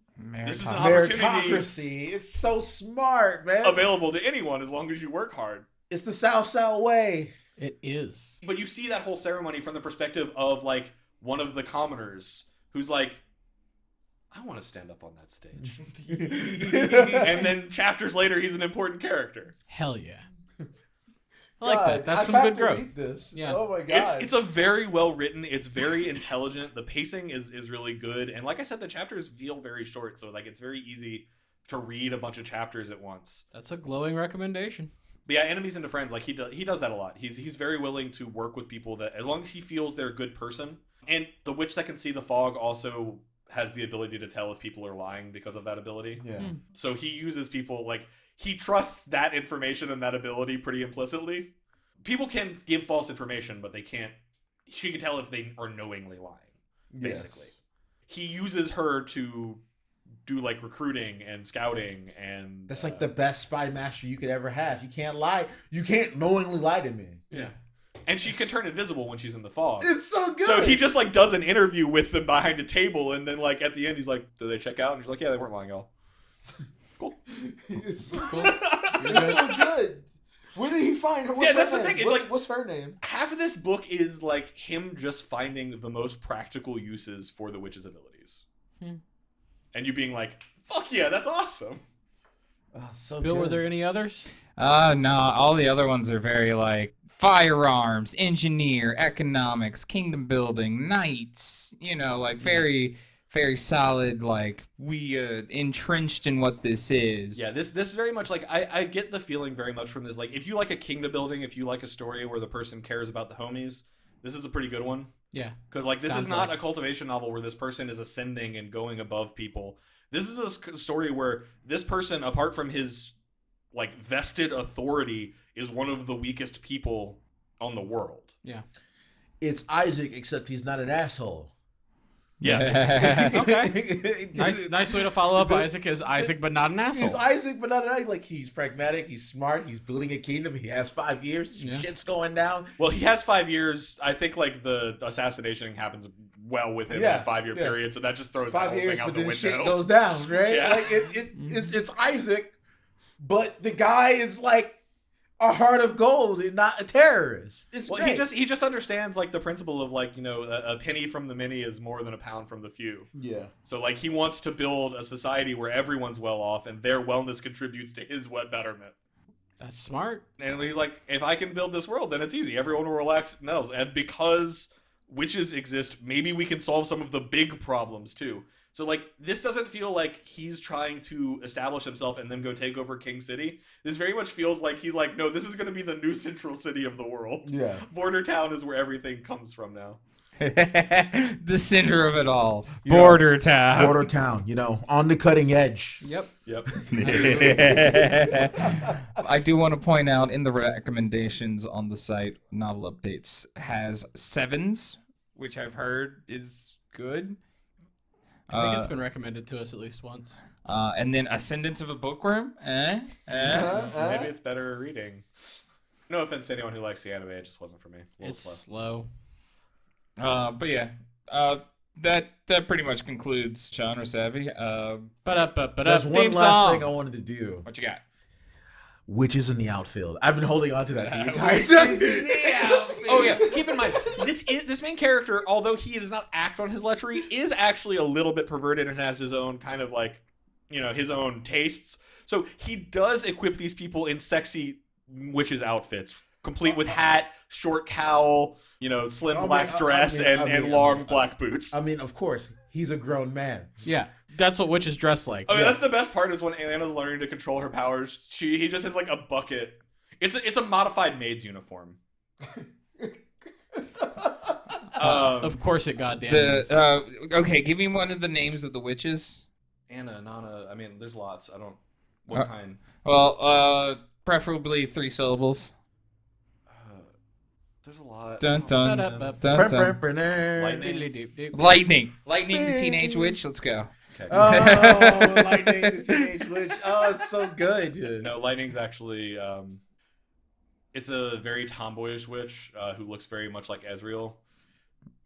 This is an opportunity Meritocracy. It's so smart, man. available to anyone as long as you work hard. It's the South way. It is. But you see that whole ceremony from the perspective of like one of the commoners who's like, I want to stand up on that stage. And then chapters later, he's an important character. Hell yeah. I like that. That's some good growth. Read this. Yeah. Oh my god. It's a very well written. It's very intelligent. The pacing is really good. And like I said, the chapters feel very short, so like it's very easy to read a bunch of chapters at once. That's a glowing recommendation. But yeah, enemies into friends, like he does that a lot. He's very willing to work with people that, as long as he feels they're a good person. And the witch that can see the fog also has the ability to tell if people are lying because of that ability. Yeah. So he uses people, like, he trusts that information and that ability pretty implicitly. People can give false information, but they can't. She can tell if they are knowingly lying, basically. Yes. He uses her to do like recruiting and scouting, and That's like the best spy master you could ever have. You can't lie. You can't knowingly lie to me. yeah. And she can turn invisible when she's in the fog. It's so good. So he just like does an interview with them behind a table, and then like at the end he's like, "Do they check out?" And she's like, "Yeah, they weren't lying, y'all." Cool. It's so Cool. It's so good. Where did he find her? What's Yeah, her that's the name? thing. It's like, what's her name? half of this book is like him just finding the most practical uses for the witch's abilities, and you being like, "Fuck yeah, that's awesome." Oh, so Bill, good. were there any others? No, all the other ones are very like firearms, engineer, economics, kingdom building, knights, like very, very solid, like we entrenched in what this is. Yeah, this is very much like, I get the feeling very much from this, like, if you like a kingdom building, if you like a story where the person cares about the homies, this is a pretty good one. Yeah. Because like this Sounds is not like a cultivation novel where this person is ascending and going above people. This is a story where this person, apart from his like vested authority, is one of the weakest people on the world. Yeah. It's Isaac, except he's not an asshole. Yeah. Okay. Nice way to follow up Isaac is Isaac, but not an asshole. He's Isaac, but not an asshole. Like, he's pragmatic, he's smart, he's building a kingdom, he has 5 years, Yeah. shit's going down. Well, he has 5 years. I think like the assassination happens well within Yeah, that 5-year yeah. period, so that just throws 5 that whole years, thing out but the then window. shit goes down, right? Yeah. Like, it's Isaac, but the guy is like a heart of gold and not a terrorist. It's Well, great. he just understands like the principle of like, a penny from the many is more than a pound from the few. Yeah. So like he wants to build a society where everyone's well off and their wellness contributes to his betterment. That's smart. And he's like, if I can build this world, then it's easy. Everyone will relax knows. And because witches exist, maybe we can solve some of the big problems too. So like this doesn't feel like he's trying to establish himself and then go take over King City. This very much feels like he's like, no, this is going to be the new central city of the world. Yeah. Border Town is where everything comes from now. The center of it all. Border town. Border town, on the cutting edge. Yep. Yep. I do want to point out in the recommendations on the site, Novel Updates has 7s, which I've heard is good. I think it's been recommended to us at least once. And then Ascendance of a Bookworm. Maybe it's better reading. No offense to anyone who likes the anime, it just wasn't for me. A little It's slow. slow. But yeah, that pretty much concludes Genre Savvy. There's one last thing I wanted to do. What you got? Witches in the outfield. I've been holding on to that the entire time. Oh yeah, keep in mind this main character, although he does not act on his lechery, is actually a little bit perverted and has his own kind of like, his own tastes. So he does equip these people in sexy witches outfits complete with hat, short cowl, slim black dress, and long black boots. I mean, of course, he's a grown man. Yeah, that's what witches dress like. Oh, yeah. That's the best part is when Anna's learning to control her powers. He just has like a bucket. It's a modified maid's uniform. Of course it goddamn is. Okay, give me one of the names of the witches. Anna, Nana. I mean, there's lots. I don't. What kind? Well, preferably 3 syllables. There's a lot. Dun dun dun dun. Lightning. Lightning, the teenage witch. Let's go. Okay. Oh, Lightning the Teenage Witch. Oh, it's so good. No, Lightning's actually. It's a very tomboyish witch who looks very much like Ezreal.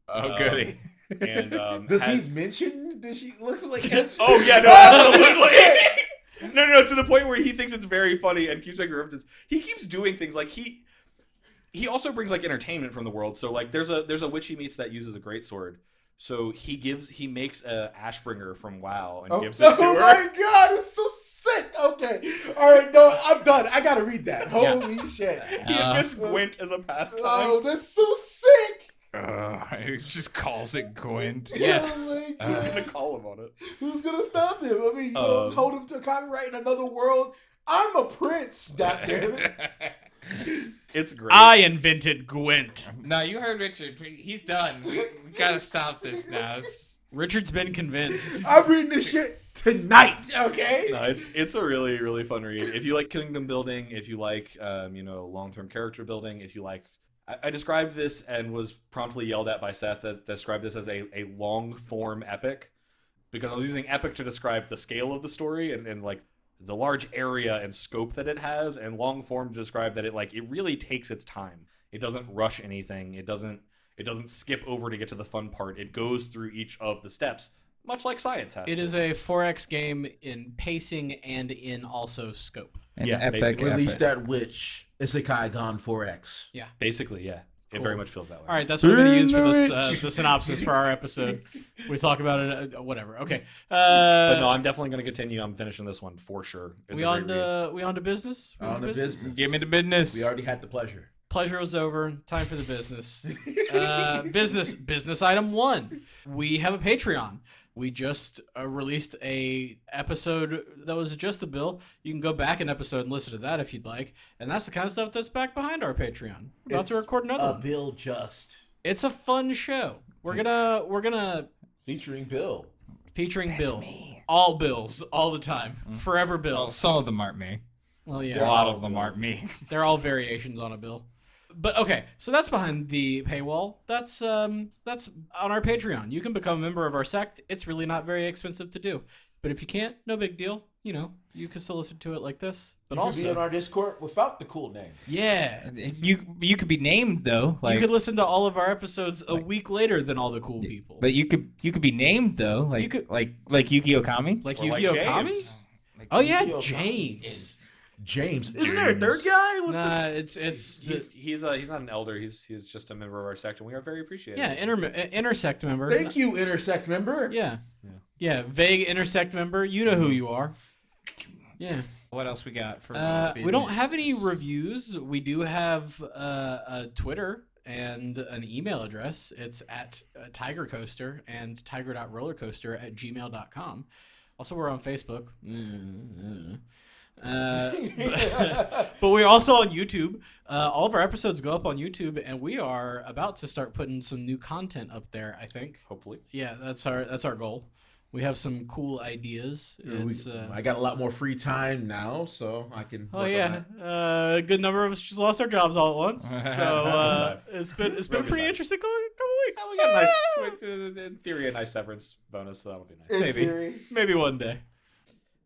Oh, goody. And does he mention? Does she looks like? Ezreal? Oh yeah, no, absolutely. No, to the point where he thinks it's very funny and keeps making references. He keeps doing things like he also brings like entertainment from the world. So like there's a witch he meets that uses a greatsword. So he makes a Ashbringer from WoW and gives it to her. Oh my god, it's so sick. Okay, all right, no, I'm done. I gotta read that. Holy shit! He invents Gwent as a pastime. Oh, that's so sick. He just calls it Gwent. Yes. Oh my Who's God. gonna call him on it? Who's gonna stop him? I mean, hold him to copyright in another world. I'm a prince. Goddamn it. It's great. I invented Gwent. No, you heard Richard. He's done. We gotta stop this now. Richard's been convinced. I'm reading this shit tonight. Okay. No, it's a really, really fun read. If you like kingdom building, if you like long-term character building, if you like I described this and was promptly yelled at by Seth that described this as a long form epic, because I was using epic to describe the scale of the story and like the large area and scope that it has, and long form to describe that it really takes its time. It doesn't rush anything. It doesn't skip over to get to the fun part. It goes through each of the steps, much like science has. It is a 4X game in pacing and in also scope. Epic. Release that witch. Isekai'd on 4X. Yeah. Basically, yeah. It Cool. very much feels that way. All right, that's what we're going to use for this the synopsis for our episode. We talk about it, whatever. Okay. But no, I'm definitely going to continue. I'm finishing this one for sure. It's we a on great read. we on to business? We On the business. Give me the business. We already had the pleasure. Pleasure was over. Time for the business. Business item 1. We have a Patreon. We just released a episode that was just the bill. You can go back an episode and listen to that if you'd like. And that's the kind of stuff that's back behind our Patreon. We're about to record another a one. Bill Just. It's a fun show. We're gonna Featuring Bill. featuring Bill. All Bills, all the time. Forever Well, Bills. some of them aren't me. Well, A yeah. lot of them aren't me. They're all variations on a bill. But okay, so that's behind the paywall. That's on our Patreon. You can become a member of our sect. It's really not very expensive to do. But if you can't, no big deal. You can still listen to it like this. But You could also, be in our Discord without the cool name. yeah, You could be named though. you could listen to all of our episodes a week later than all the cool people. But you could be named though. Like You could- like Yuki Okami. Like Or like Yu-Gi-Oh! Kami? James. Oh yeah, Yu-Gi-Oh! James. James. Isn't there a third guy? What's Nah, the... He's not an elder. He's just a member of our sect, and we are very appreciative. yeah, intersect member. Thank you, Intersect member. Yeah, vague intersect member. You know who you are. Yeah. What else we got for? We don't have any reviews. We do have a Twitter and an email address. It's at Tiger Coaster and tiger.rollercoaster@gmail.com. Also, we're on Facebook. But we're also on YouTube. All of our episodes go up on YouTube, and we are about to start putting some new content up there, I think. Hopefully. Yeah, that's our goal. We have some cool ideas. I got a lot more free time now, so I can. Oh work on yeah, that. a good number of us just lost our jobs all at once. So it's been Real pretty good interesting couple weeks. We got a nice, in theory, a nice severance bonus, so that'll be nice. In maybe. theory. Maybe one day.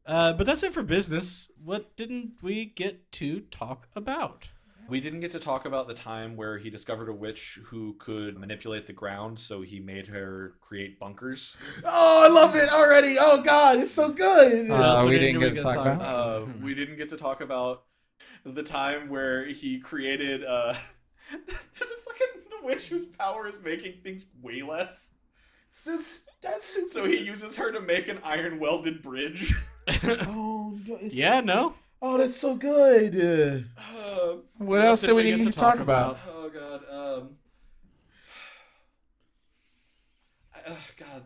But that's it for business. What didn't we get to talk about? We didn't get to talk about the time where he discovered a witch who could manipulate the ground, so he made her create bunkers. Oh, I love it already. Oh God, it's so good. So we didn't didn't get get to to talk talk about. We didn't get to talk about the time where he created. There's a fucking the witch whose power is making things way less. That's super. So he uses her to make an iron welded bridge. Oh, no, it's- Yeah, no. Oh, that's so good. What else do we need to talk about? Oh God. God,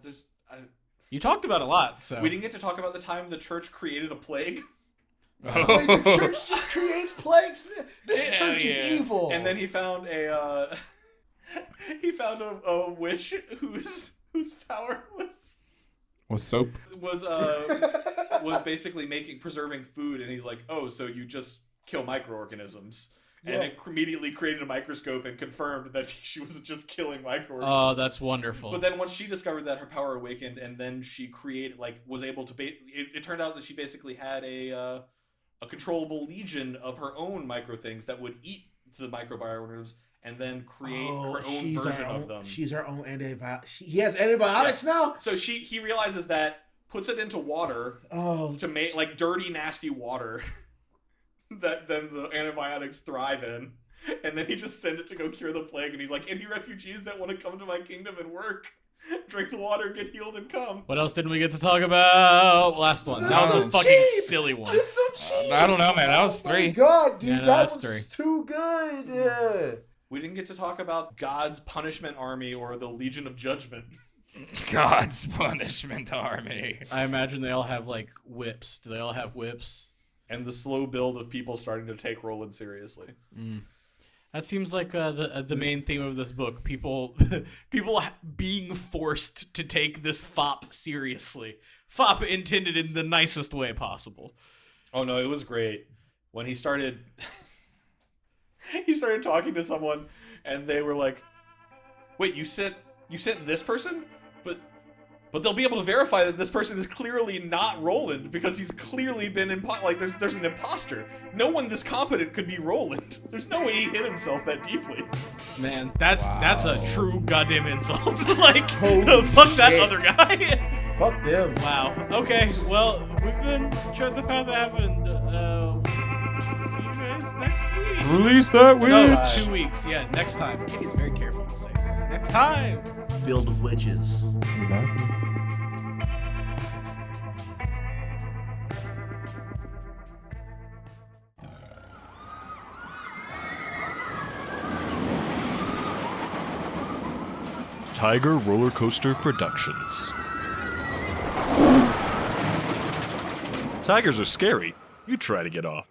You talked about a lot, so we didn't get to talk about the time the church created a plague. Wait, the church just creates plagues. This church is evil. And then he found a witch whose power With soap. was basically preserving food, and he's like, oh, so you just kill microorganisms. And it immediately created a microscope and confirmed that she wasn't just killing microorganisms. Oh, that's wonderful. But then once she discovered that, her power awakened, and then she was able to it turned out that she basically had a controllable legion of her own micro things that would eat the microbiorganisms and then create her own version of them. She's her own antibiotic. He has antibiotics now? So he realizes that, puts it into water to make like dirty, nasty water that then the antibiotics thrive in. And then he just sent it to go cure the plague. And he's like, any refugees that want to come to my kingdom and work, drink the water, get healed, and come. What else didn't we get to talk about? Last one. That was a fucking silly one. This is so cheap. I don't know, man. That was Oh 3. my God, dude. Yeah, no, that that's was 3. too good. We didn't get to talk about God's punishment army or the Legion of Judgment. God's punishment army. I imagine they all have like whips. Do they all have whips? And the slow build of people starting to take Roland seriously. That seems like the main theme of this book. People being forced to take this fop seriously. Fop intended in the nicest way possible. Oh no, it was great. When he started talking to someone and they were like, wait, you sent this person? But they'll be able to verify that this person is clearly not Roland because he's clearly been there's an imposter. No one this competent could be Roland. There's no way he hit himself that deeply. Man, that's a true goddamn insult. Like, Holy fuck that shit. other guy. Fuck them. Wow. Okay, well, we've been Tread the Path that happened. See you guys next week. Release that witch. No, 2 weeks. Yeah, next time. Katie's very careful to say that. Next time. Field of Witches. Tiger Roller Coaster Productions. Tigers are scary. You try to get off.